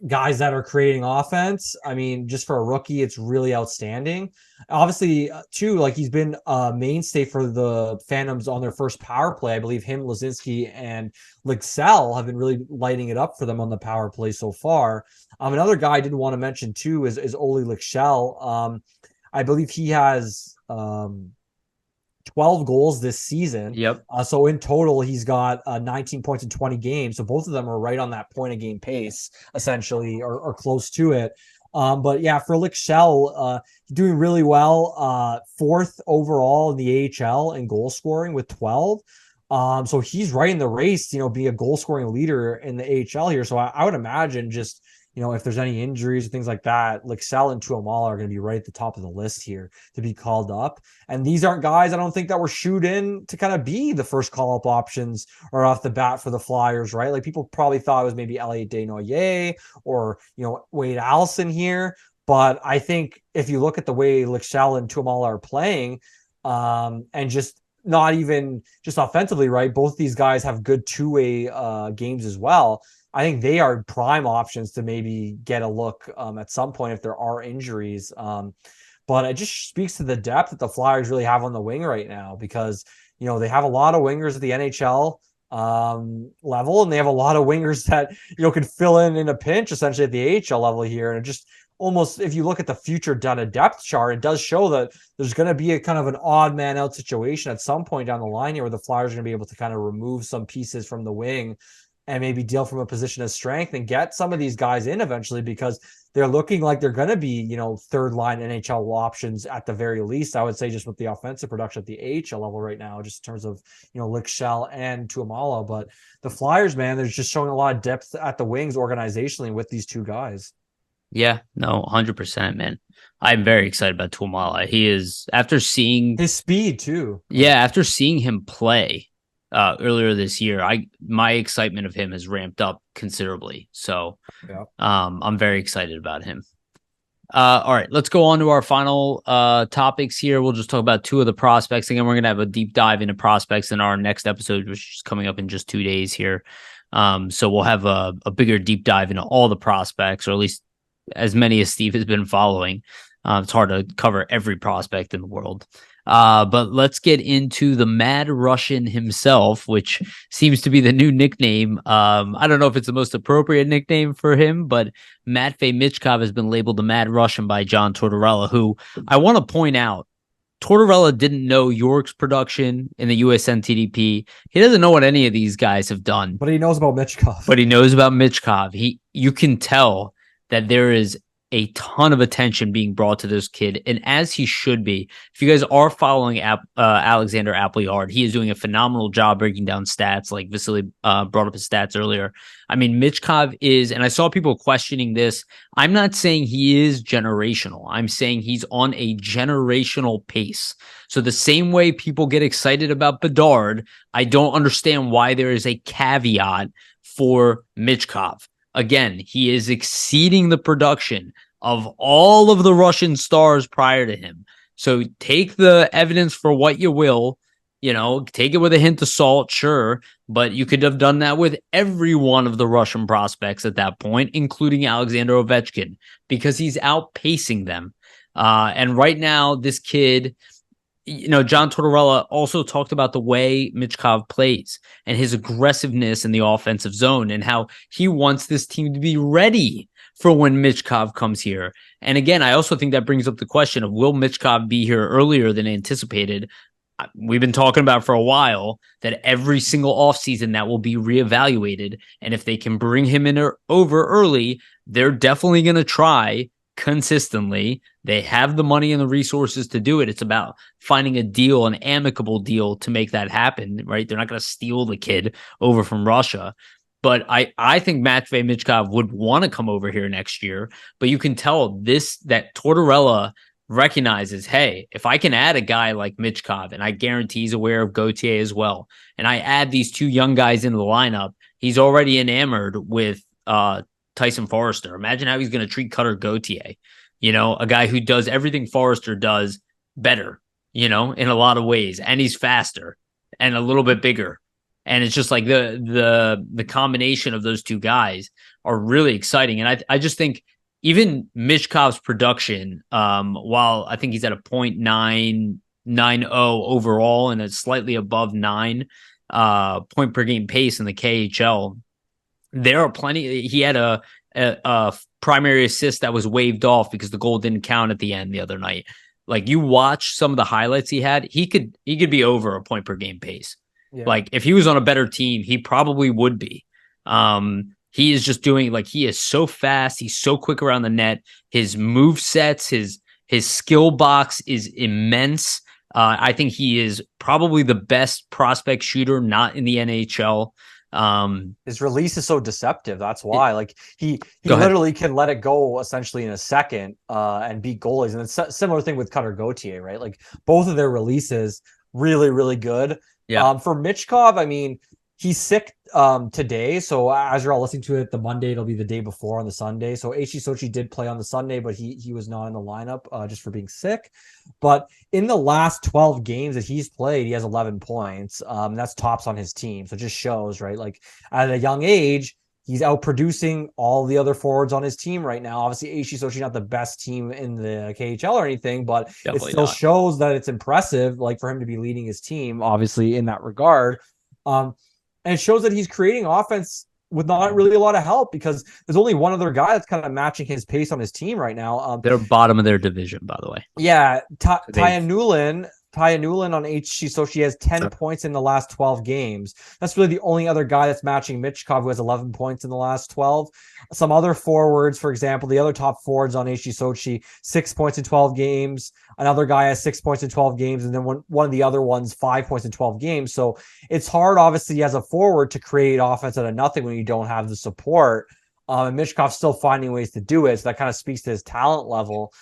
Speaker 2: guys that are creating offense. I mean, just for a rookie, it's really outstanding. Obviously, too, like he's been a mainstay for the Phantoms on their first power play. I believe him, Lazinski, and Lichel have been really lighting it up for them on the power play so far. Another guy I did want to mention, too, is Ole Lichel. I believe he has 12 goals this season.
Speaker 1: Yep.
Speaker 2: So in total, he's got 19 points in 20 games. So both of them are right on that point a game pace, essentially, or close to it. But yeah, for Lichel, doing really well. Fourth overall in the AHL in goal scoring with 12. So he's right in the race, be a goal scoring leader in the AHL here. So I would imagine just, if there's any injuries or things like that, Lichel and Tuamala are going to be right at the top of the list here to be called up. And these aren't guys I don't think that were shoot in to kind of be the first call up options or off the bat for the Flyers, right? Like people probably thought it was maybe Elliot Desnoyers or, Wade Allison here. But I think if you look at the way Lichel and Tuamala are playing, and just not even just offensively, right? Both these guys have good two-way games as well. I think they are prime options to maybe get a look at some point if there are injuries. But it just speaks to the depth that the Flyers really have on the wing right now because, they have a lot of wingers at the NHL level, and they have a lot of wingers that, can fill in a pinch essentially at the AHL level here. And it just almost, if you look at the future data depth chart, it does show that there's going to be a kind of an odd man out situation at some point down the line here where the Flyers are going to be able to kind of remove some pieces from the wing and maybe deal from a position of strength and get some of these guys in eventually because they're looking like they're going to be, third line NHL options at the very least. I would say just with the offensive production at the AHL level right now, just in terms of, Lichel and Tuamala. But the Flyers, man, they're just showing a lot of depth at the wings organizationally with these two guys.
Speaker 1: Yeah, no, 100%, man. I'm very excited about Tuamala. He is, after seeing
Speaker 2: his speed too.
Speaker 1: Yeah, after seeing him play earlier this year, my excitement of him has ramped up considerably. So
Speaker 2: yeah.
Speaker 1: I'm very excited about him. All right, let's go on to our final topics here. We'll just talk about two of the prospects. Again, we're going to have a deep dive into prospects in our next episode, which is coming up in just 2 days here. So we'll have a bigger deep dive into all the prospects, or at least as many as Steve has been following. It's hard to cover every prospect in the world. But let's get into the Mad Russian himself, which seems to be the new nickname. I don't know if it's the most appropriate nickname for him, but Matvei Michkov has been labeled the Mad Russian by John Tortorella, who I want to point out, Tortorella didn't know York's production in the USNTDP. He doesn't know what any of these guys have done.
Speaker 2: But he knows about Michkov.
Speaker 1: You can tell that there is a ton of attention being brought to this kid, and as he should be. If you guys are following Alexander Appleyard, he is doing a phenomenal job breaking down stats, like Vasili brought up his stats earlier. I mean, Michkov is, and I saw people questioning this, I'm not saying he is generational. I'm saying he's on a generational pace. So the same way people get excited about Bedard, I don't understand why there is a caveat for Michkov. Again, he is exceeding the production of all of the Russian stars prior to him. So take the evidence for what you will, take it with a hint of salt, sure, but you could have done that with every one of the Russian prospects at that point, including Alexander Ovechkin, because he's outpacing them. And right now, this kid, John Tortorella also talked about the way Michkov plays and his aggressiveness in the offensive zone and how he wants this team to be ready for when Michkov comes here. And again, I also think that brings up the question of, will Michkov be here earlier than anticipated? We've been talking about for a while that every single offseason that will be reevaluated. And if they can bring him in over early, they're definitely going to try consistently. They have the money and the resources to do it. It's about finding a deal, an amicable deal to make that happen, right? They're not going to steal the kid over from Russia. But I think Matvei Michkov would want to come over here next year. But you can tell that Tortorella recognizes, hey, if I can add a guy like Michkov, and I guarantee he's aware of Gauthier as well, and I add these two young guys into the lineup, he's already enamored with Tyson Forrester. Imagine how he's going to treat Cutter Gauthier, a guy who does everything Forrester does better, in a lot of ways. And he's faster and a little bit bigger. And it's just like the combination of those two guys are really exciting. And I just think even Michkov's production, while I think he's at a 0.990 overall and a slightly above 9 point per game pace in the KHL, there are plenty. He had a primary assist that was waved off because the goal didn't count at the end the other night. Like, you watch some of the highlights he had, he could be over a point per game pace. Yeah. Like, if he was on a better team, he probably would be. he is just doing like he is so fast. He's so quick around the net. His move sets, his skill box is immense. I think he is probably the best prospect shooter not in the NHL.
Speaker 3: His release is so deceptive. That's why, like he literally can let it go essentially in a second and beat goalies. And it's a similar thing with Cutter Gauthier, right? Like both of their releases really, really good.
Speaker 1: Yeah.
Speaker 3: For Michkov, I mean, he's sick today. So as you're all listening to it, the Monday, it'll be the day before on the Sunday. So HC Sochi did play on the Sunday, but he was not in the lineup just for being sick. But in the last 12 games that he's played, he has 11 points. That's tops on his team. So it just shows, right? Like at a young age, he's outproducing all the other forwards on his team right now. Obviously, HC Sochi not the best team in the KHL or anything, but definitely it still shows that it's impressive, like for him to be leading his team, obviously in that regard. And it shows that he's creating offense with not really a lot of help because there's only one other guy that's kind of matching his pace on his team right now.
Speaker 1: They're bottom of their division, by the way.
Speaker 3: Yeah. Taya Newland on HC Sochi has 10 points in the last 12 games. That's really the only other guy that's matching Michkov, who has 11 points in the last 12. Some other forwards, for example, the other top forwards on HC Sochi, 6 points in 12 games. Another guy has 6 points in 12 games, and then one of the other ones, 5 points in 12 games. So it's hard, obviously, as a forward to create offense out of nothing when you don't have the support. And Michkov's still finding ways to do it. So that kind of speaks to his talent level.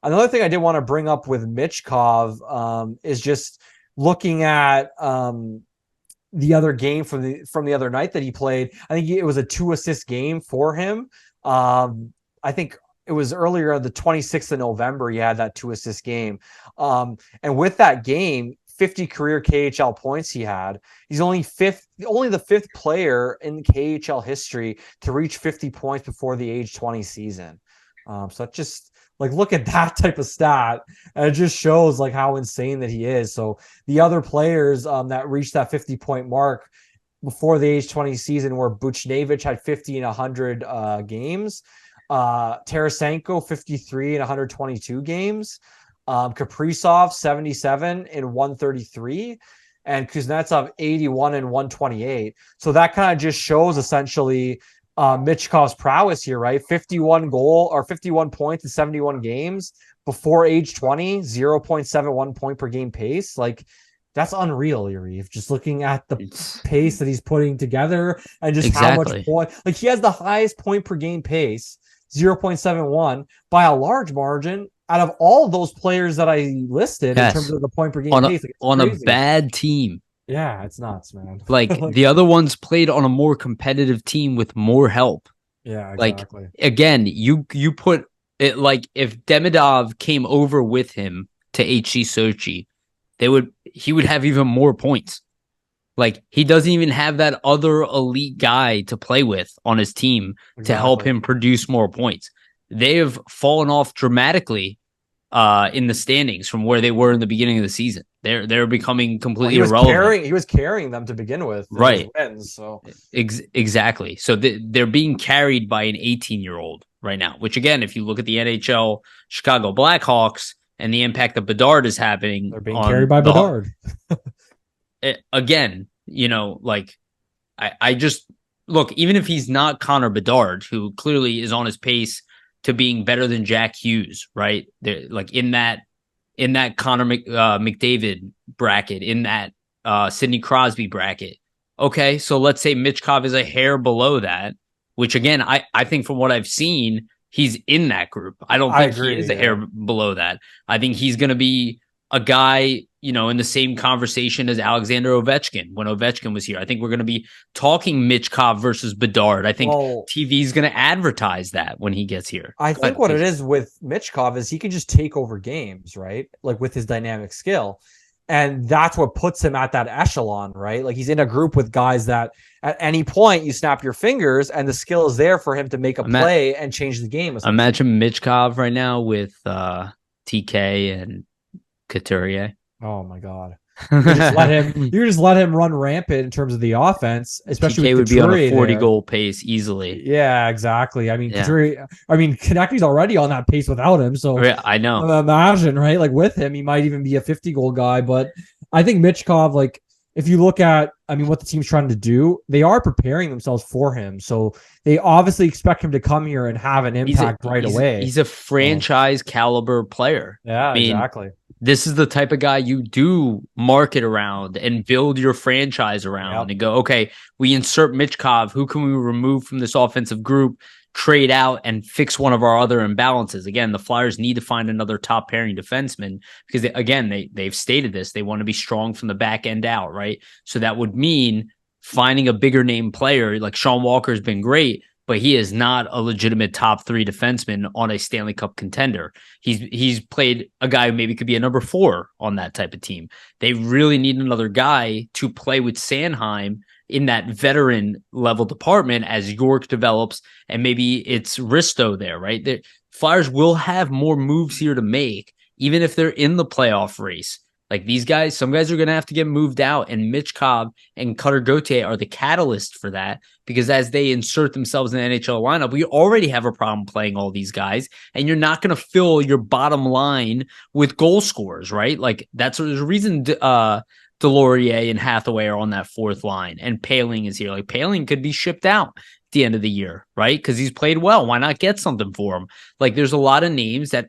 Speaker 3: Another thing I did want to bring up with Michkov is just looking at the other game from the other night that he played. I think it was a 2-assist game for him. I think it was earlier on the 26th of November. He had that 2-assist game. And with that game, 50 career KHL points he had. He's only the fifth player in KHL history to reach 50 points before the age 20 season. So that just like look at that type of stat, and it just shows like how insane that he is. So the other players that reached that 50-point mark before the age 20 season were Buchnevich had 50 in 100 games, Tarasenko 53 in 122 games, Kaprizov 77 in 133, and Kuznetsov 81 in 128. So that kind of just shows essentially Michkov's prowess here, right? 51 points in 71 games before age 20, 0.71 point per game pace. Like that's unreal, Yariv. Just looking at the pace that he's putting together and just how much point, like he has the highest point per game pace, 0.71 by a large margin out of all of those players that I listed in terms of the point per game pace.
Speaker 1: On a bad team.
Speaker 3: Yeah, it's nuts, man.
Speaker 1: Like the other ones played on a more competitive team with more help.
Speaker 3: Yeah, exactly.
Speaker 1: Like again, you put it like if Demidov came over with him to HC Sochi, he would have even more points. Like he doesn't even have that other elite guy to play with on his team to help him produce more points. They have fallen off dramatically in the standings from where they were in the beginning of the season. They're becoming completely irrelevant.
Speaker 3: He was carrying them to begin with,
Speaker 1: right?
Speaker 3: Wins, so
Speaker 1: exactly. So they're being carried by an 18-year-old right now. Which again, if you look at the NHL Chicago Blackhawks and the impact that Bedard is having,
Speaker 3: they're being carried by Bedard.
Speaker 1: Again, like I just look. Even if he's not Connor Bedard, who clearly is on his pace to being better than Jack Hughes, right? They're like in that Connor McDavid bracket, in that Sidney Crosby bracket. Okay, so let's say Michkov is a hair below that, which again, I think from what I've seen, he's in that group. I don't think he is a hair below that. I think he's going to be a guy, in the same conversation as Alexander Ovechkin when Ovechkin was here. I think we're going to be talking Michkov versus Bedard. I think TV is going to advertise that when he gets here.
Speaker 3: I think what it is with Michkov is he can just take over games, right? Like with his dynamic skill. And that's what puts him at that echelon, right? Like he's in a group with guys that at any point you snap your fingers and the skill is there for him to make a play and change the game.
Speaker 1: Imagine Michkov right now with TK and Couturier.
Speaker 3: Oh my God! You just let him run rampant in terms of the offense, especially
Speaker 1: TK would be on a 40-goal pace easily.
Speaker 3: Yeah, exactly. I mean, Konecny's already on that pace without him. So
Speaker 1: yeah, I know.
Speaker 3: Imagine, right? Like with him, he might even be a 50-goal guy. But I think Michkov, like
Speaker 2: if you look at, I mean, what the team's trying to do, they are preparing themselves for him. So they obviously expect him to come here and have an impact right away.
Speaker 1: He's a franchise caliber player.
Speaker 3: Yeah,
Speaker 1: I mean,
Speaker 3: exactly.
Speaker 1: This is the type of guy you do market around and build your franchise around and go, okay, we insert Michkov. Who can we remove from this offensive group, trade out, and fix one of our other imbalances? Again, the Flyers need to find another top pairing defenseman because, they've stated this. They want to be strong from the back end out, right? So that would mean finding a bigger name player. Like Sean Walker has been great, but he is not a legitimate top 3 defenseman on a Stanley Cup contender. He's played a guy who maybe could be a number 4 on that type of team. They really need another guy to play with Sanheim in that veteran level department as York develops, and maybe it's Risto there, right? The Flyers will have more moves here to make, even if they're in the playoff race. Like these guys, some guys are going to have to get moved out, and Mitch Cobb and Cutter Gauthier are the catalyst for that, because as they insert themselves in the NHL lineup, we already have a problem playing all these guys, and you're not going to fill your bottom line with goal scorers, right? Like there's a reason Delorier and Hathaway are on that 4th line, and Paling is here. Like Paling could be shipped out at the end of the year, right? Because he's played well. Why not get something for him? Like there's a lot of names that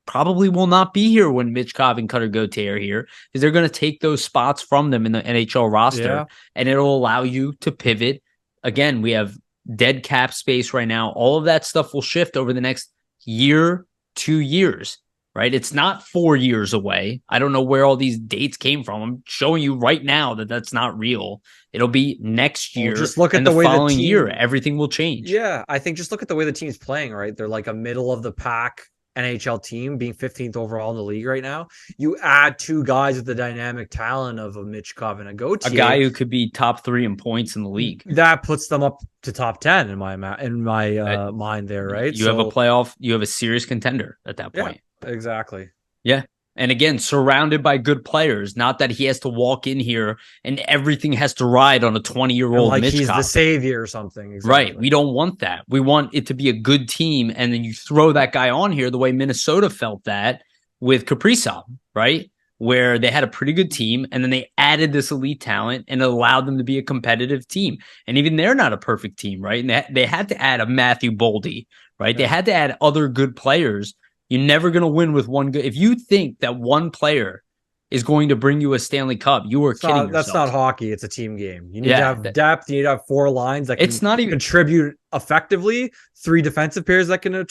Speaker 1: probably will not be here when Michkov and Cutter Gauthier are here, because they're going to take those spots from them in the NHL roster, and it'll allow you to pivot. Again, we have dead cap space right now. All of that stuff will shift over the next year, 2 years, right? It's not 4 years away. I don't know where all these dates came from. I'm showing you right now that that's not real. It'll be next year.
Speaker 3: Just look at
Speaker 1: the
Speaker 3: way
Speaker 1: following
Speaker 3: the team,
Speaker 1: year. Everything will change.
Speaker 3: Yeah, I think just look at the way the team's playing, right? They're like a middle of the pack NHL team, being 15th overall in the league right now. You add 2 guys with the dynamic talent of a Michkov and a Gauthier,
Speaker 1: a guy who could be top 3 in points in the league.
Speaker 3: That puts them up to top 10 in my mind there, right?
Speaker 1: You have a playoff, you have a serious contender at that point.
Speaker 3: Yeah, exactly.
Speaker 1: Yeah. And again, surrounded by good players, not that he has to walk in here and everything has to ride on a 20-year-old
Speaker 3: like
Speaker 1: Mitch
Speaker 3: he's
Speaker 1: Cobb.
Speaker 3: the savior or something. Exactly.
Speaker 1: Right. We don't want that. We want it to be a good team, and then you throw that guy on here the way Minnesota felt that with Kaprizov, right? Where they had a pretty good team, and then they added this elite talent and it allowed them to be a competitive team. And even they're not a perfect team, right? And they had to add a Matthew Boldy, right? They had to add other good players. You're never going to win with one good. If you think that one player is going to bring you a Stanley Cup, you are kidding yourself.
Speaker 3: That's not hockey. It's a team game. You need to have depth. You need to have 4 lines that can contribute effectively. 3 defensive pairs that can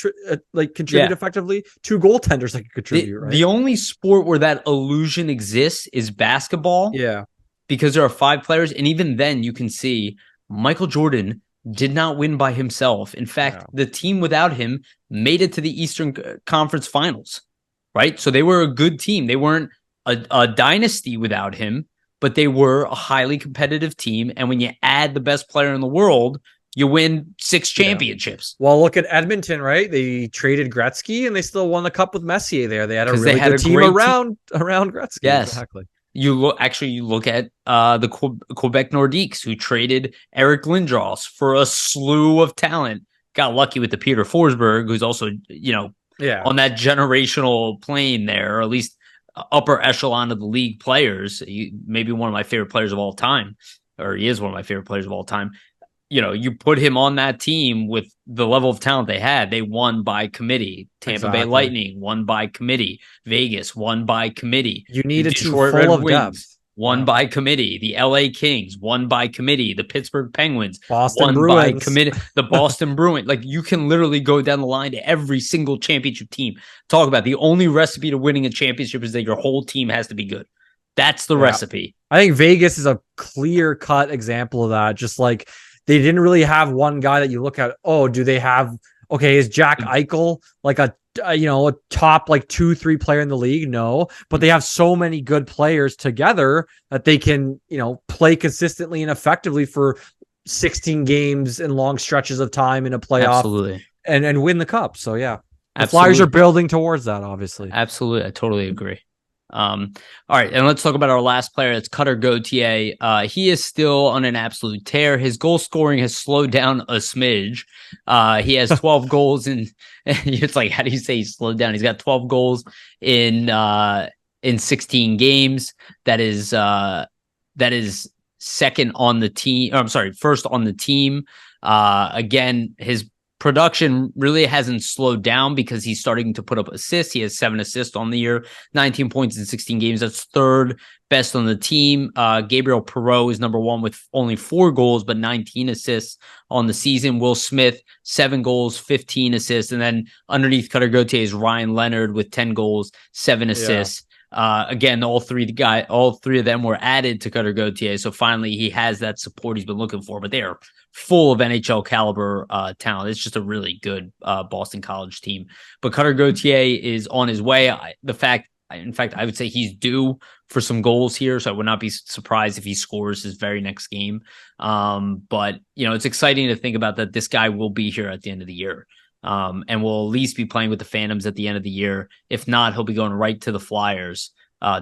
Speaker 3: contribute effectively. 2 goaltenders that can contribute. Right.
Speaker 1: The only sport where that illusion exists is basketball.
Speaker 3: Yeah,
Speaker 1: because there are 5 players, and even then, you can see Michael Jordan did not win by himself. In fact, the team without him made it to the Eastern Conference Finals, right? So they were a good team. They weren't a dynasty without him, but they were a highly competitive team. And when you add the best player in the world, you win 6 championships.
Speaker 3: Well, look at Edmonton, right? They traded Gretzky and they still won the cup with Messier there. They had a really good team around Gretzky.
Speaker 1: Yes.
Speaker 3: Exactly.
Speaker 1: You look at the Quebec Nordiques, who traded Eric Lindros for a slew of talent. Got lucky with the Peter Forsberg, who's also, on that generational plane there, or at least upper echelon of the league players. Maybe one of my favorite players of all time, or he is one of my favorite players of all time. You put him on that team with the level of talent they had. They won by committee. Tampa Bay Lightning won by committee. Vegas won by committee.
Speaker 3: You need a team full of depth.
Speaker 1: Won by committee. The LA Kings won by committee. The Pittsburgh Penguins
Speaker 3: Boston
Speaker 1: won
Speaker 3: Bruins.
Speaker 1: by committee. The Boston Bruins. Like, you can literally go down the line to every single championship team. Talk about the only recipe to winning a championship is that your whole team has to be good. That's the recipe.
Speaker 3: I think Vegas is a clear-cut example of that. Just like, they didn't really have one guy that you look at. Oh, do they have? Okay, is Jack Eichel like a top 2-3 player in the league? No, but they have so many good players together that they can play consistently and effectively for 16 games and long stretches of time in a playoff.
Speaker 1: Absolutely,
Speaker 3: and win the cup. So yeah, the Flyers are building towards that. Obviously,
Speaker 1: absolutely, I totally agree. All right, and let's talk about our last player. That's Cutter Gauthier. He is still on an absolute tear. His goal scoring has slowed down a smidge. He has 12 goals in. It's like, how do you say he slowed down? He's got 12 goals in 16 games. That is that is second on the team. I'm sorry, first on the team. Again, his production really hasn't slowed down because he's starting to put up assists. He has 7 assists on the year, 19 points in 16 games. That's third best on the team. Gabriel Perreault is number 1 with only 4 goals, but 19 assists on the season. Will Smith, 7 goals, 15 assists. And then underneath Cutter Gauthier is Ryan Leonard with 10 goals, 7 assists. Again, all three of them were added to Cutter Gauthier. So finally he has that support he's been looking for, but they are full of NHL caliber talent. It's just a really good Boston College team. But Cutter Gauthier is on his way. In fact, I would say he's due for some goals here, so I would not be surprised if he scores his very next game. But it's exciting to think about that this guy will be here at the end of the year. And will at least be playing with the Phantoms at the end of the year. If not, he'll be going right to the Flyers,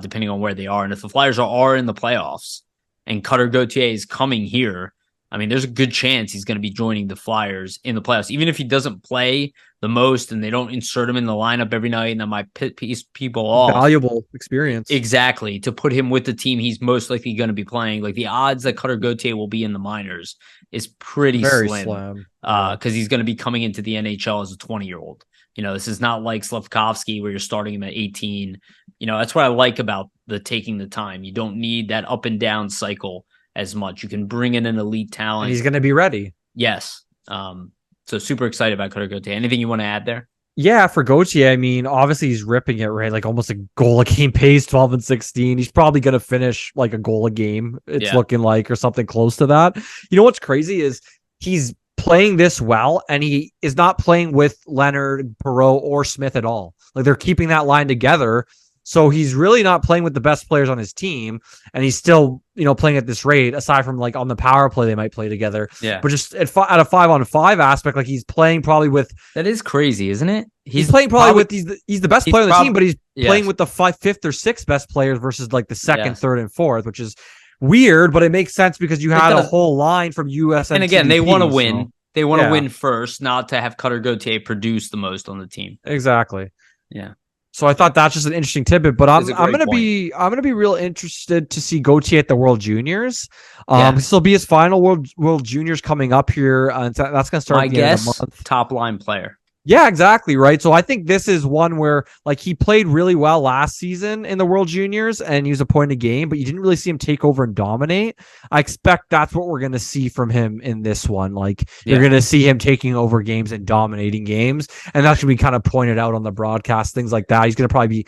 Speaker 1: depending on where they are. And if the Flyers are in the playoffs and Cutter Gauthier is coming here, I mean, there's a good chance he's going to be joining the Flyers in the playoffs. Even if he doesn't play the most and they don't insert him in the lineup every night and that might piss people off.
Speaker 4: Valuable experience.
Speaker 1: Exactly. To put him with the team he's most likely going to be playing. Like the odds that Cutter Gauthier will be in the minors is pretty slim. Because he's going to be coming into the NHL as a 20-year-old. This is not like Slavkovsky where you're starting him at 18. That's what I like about the taking the time. You don't need that up and down cycle as much. You can bring in an elite talent.
Speaker 4: And he's going to be ready.
Speaker 1: Yes. So super excited about Cutter Gauthier. Anything you want to add there?
Speaker 4: Yeah, for Gauthier, I mean, obviously he's ripping it, right? Like almost a goal a game pace, 12 and 16. He's probably going to finish like a goal a game. It's looking like, or something close to that. What's crazy is he's playing this well, and he is not playing with Leonard, Perreault, or Smith at all. Like they're keeping that line together. So he's really not playing with the best players on his team, and he's still, playing at this rate, aside from like on the power play, they might play together.
Speaker 1: Yeah.
Speaker 4: But just at a 5-on-5 aspect, like he's playing probably with.
Speaker 1: That is crazy, isn't it?
Speaker 4: He's playing probably with he's the best player on the team, but he's playing with the 5th or 6th best players versus like the 2nd, 3rd, and 4th, which is weird, but it makes sense because you had a whole line from US.
Speaker 1: And again, they want to win. So. They want to win first, not to have Cutter Gauthier produce the most on the team.
Speaker 4: Exactly.
Speaker 1: Yeah.
Speaker 4: So I thought that's just an interesting tidbit, but I'm gonna be real interested to see Gauthier at the World Juniors. This will be his final World Juniors coming up here. That's gonna start.
Speaker 1: My guess, top line player.
Speaker 4: Yeah, exactly. Right. So I think this is one where like he played really well last season in the World Juniors and he was a point a game, but you didn't really see him take over and dominate. I expect that's what we're going to see from him in this one. Like you're going to see him taking over games and dominating games. And that's going to be kind of pointed out on the broadcast, things like that. He's going to probably be,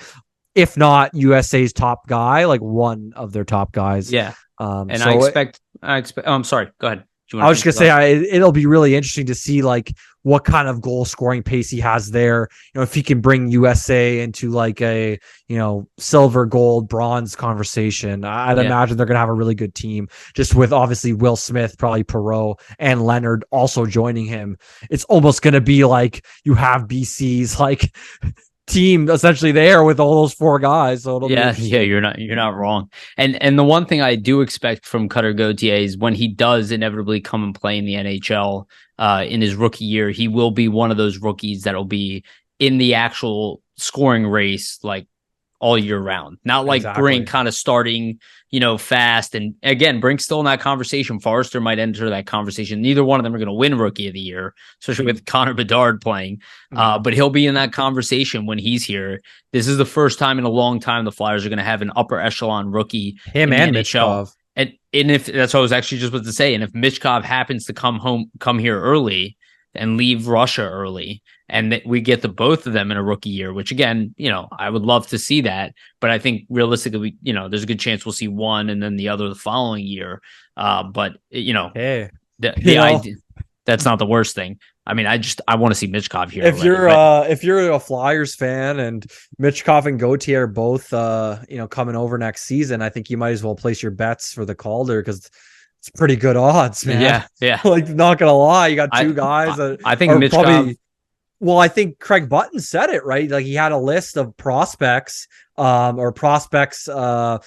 Speaker 4: if not USA's top guy, like one of their top guys.
Speaker 1: Yeah.
Speaker 4: And
Speaker 1: so I expect, I'm sorry, go ahead.
Speaker 4: I was just gonna say it'll be really interesting to see like what kind of goal scoring pace he has there. If he can bring USA into like a silver, gold, bronze conversation. I'd imagine they're gonna have a really good team. Just with obviously Will Smith, probably Perreault, and Leonard also joining him. It's almost gonna be like you have BC's like team essentially there with all those 4 guys. So
Speaker 1: you're not wrong. And the one thing I do expect from Cutter Gauthier is when he does inevitably come and play in the NHL in his rookie year, he will be one of those rookies that'll be in the actual scoring race like all year round. Not like Brink kind of starting, fast. And again, Brink's still in that conversation. Forrester might enter that conversation. Neither one of them are going to win Rookie of the Year, especially with Connor Bedard playing. But he'll be in that conversation when he's here. This is the first time in a long time the Flyers are going to have an upper echelon rookie.
Speaker 4: Him and Michkov.
Speaker 1: And if that's what I was actually just about to say, and if Michkov happens to come here early and leave Russia early, and we get the both of them in a rookie year, which again, I would love to see that. But I think realistically, there's a good chance we'll see one and then the other the following year. But idea, that's not the worst thing. I mean, I want to see Michkov here.
Speaker 4: If you're a Flyers fan and Michkov and Gauthier are both coming over next season, I think you might as well place your bets for the Calder because it's pretty good odds, man.
Speaker 1: Yeah.
Speaker 4: Like, not gonna lie, you got two guys that
Speaker 1: I think Michkov.
Speaker 4: Probably, well, I think Craig Button said it right. Like he had a list of prospects,
Speaker 1: overall,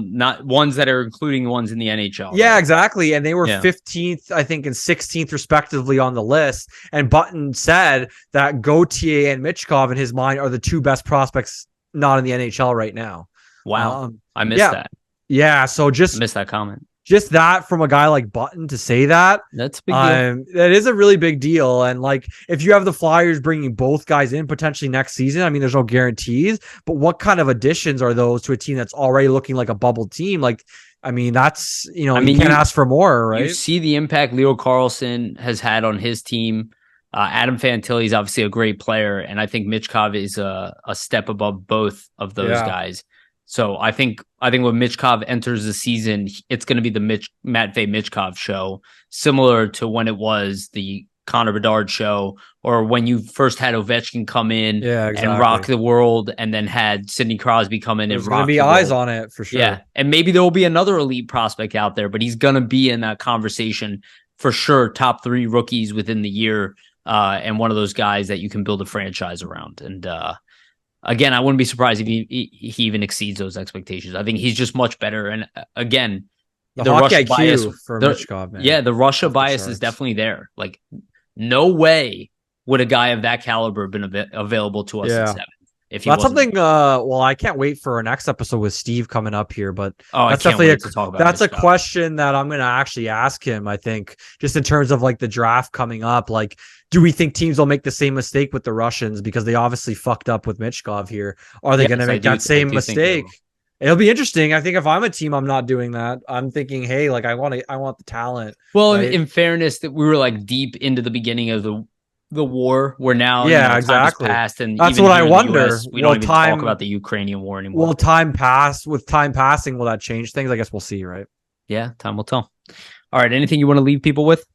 Speaker 1: not ones that are including ones in the NHL.
Speaker 4: Yeah,
Speaker 1: right?
Speaker 4: exactly. And they were 15th, I think, and 16th respectively on the list. And Button said that Gauthier and Michkov in his mind are the 2 best prospects not in the NHL right now.
Speaker 1: Wow. I missed that.
Speaker 4: Yeah, so just
Speaker 1: Missed that comment.
Speaker 4: Just that from a guy like Button to say that,
Speaker 1: that's a big deal.
Speaker 4: That is a really big deal. And like, if you have the Flyers bringing both guys in potentially next season, I mean, there's no guarantees, but what kind of additions are those to a team that's already looking like a bubble team? Like, I mean, that's, you can't ask for more, right?
Speaker 1: You see the impact Leo Carlson has had on his team. Adam Fantilli is obviously a great player, and I think Michkov is a step above both of those guys. So I think when Michkov enters the season, it's going to be the Matvei Michkov show, similar to when it was the Connor Bedard show, or when you first had Ovechkin come in and rock the world, and then had Sidney Crosby come in and rock. There's going to
Speaker 4: be eyes on it for sure.
Speaker 1: Yeah, and maybe there will be another elite prospect out there, but he's going to be in that conversation for sure. Top 3 rookies within the year, and one of those guys that you can build a franchise around. And again, I wouldn't be surprised if he even exceeds those expectations. I think he's just much better. And again,
Speaker 4: the Russia bias for Michkov, man.
Speaker 1: Yeah, the Russia bias is definitely there. Like, no way would a guy of that caliber been available to us in 7th. If he
Speaker 4: that's something. Well, I can't wait for our next episode with Steve coming up here. But that's definitely that's a question that I'm going to actually ask him. I think just in terms of like the draft coming up, like, do we think teams will make the same mistake with the Russians because they obviously fucked up with Michkov here? Are they going to make that same mistake? It'll be interesting. I think if I'm a team, I'm not doing that. I'm thinking, hey, like I want the talent.
Speaker 1: Well, right? In fairness, that we were like deep into the beginning of the war. We're now,
Speaker 4: exactly.
Speaker 1: Passed, and
Speaker 4: that's what I wonder.
Speaker 1: US, we don't even talk about the Ukrainian war anymore.
Speaker 4: Will time pass? With time passing, will that change things? I guess we'll see, right?
Speaker 1: Yeah, time will tell. All right, anything you want to leave people with?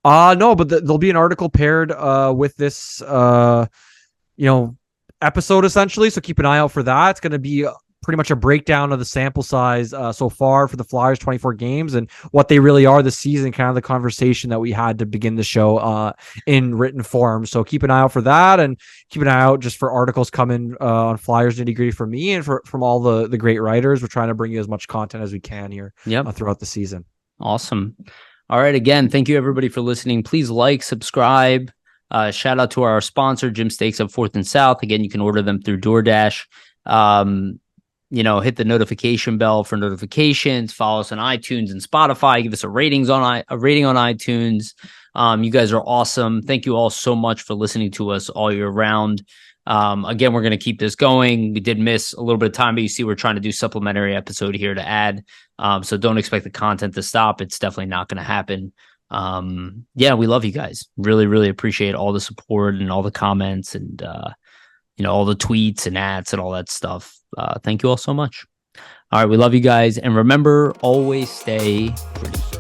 Speaker 4: No, but there'll be an article paired with this, episode essentially. So keep an eye out for that. It's going to be pretty much a breakdown of the sample size so far for the Flyers 24 games and what they really are this season, kind of the conversation that we had to begin the show in written form. So keep an eye out for that, and keep an eye out just for articles coming on Flyers Nitty Gritty from me and from all the great writers. We're trying to bring you as much content as we can here throughout the season.
Speaker 1: Awesome. All right. Again, thank you everybody for listening. Please like, subscribe. Shout out to our sponsor, Jim Steaks up 4th and South. Again, you can order them through DoorDash. Hit the notification bell for notifications. Follow us on iTunes and Spotify. Give us a rating on iTunes. You guys are awesome. Thank you all so much for listening to us all year round. Again, we're going to keep this going. We did miss a little bit of time, but you see we're trying to do supplementary episode here to add. So don't expect the content to stop. It's definitely not going to happen. We love you guys. Really, really appreciate all the support and all the comments and, all the tweets and ads and all that stuff. Thank you all so much. All right. We love you guys. And remember, always stay pretty.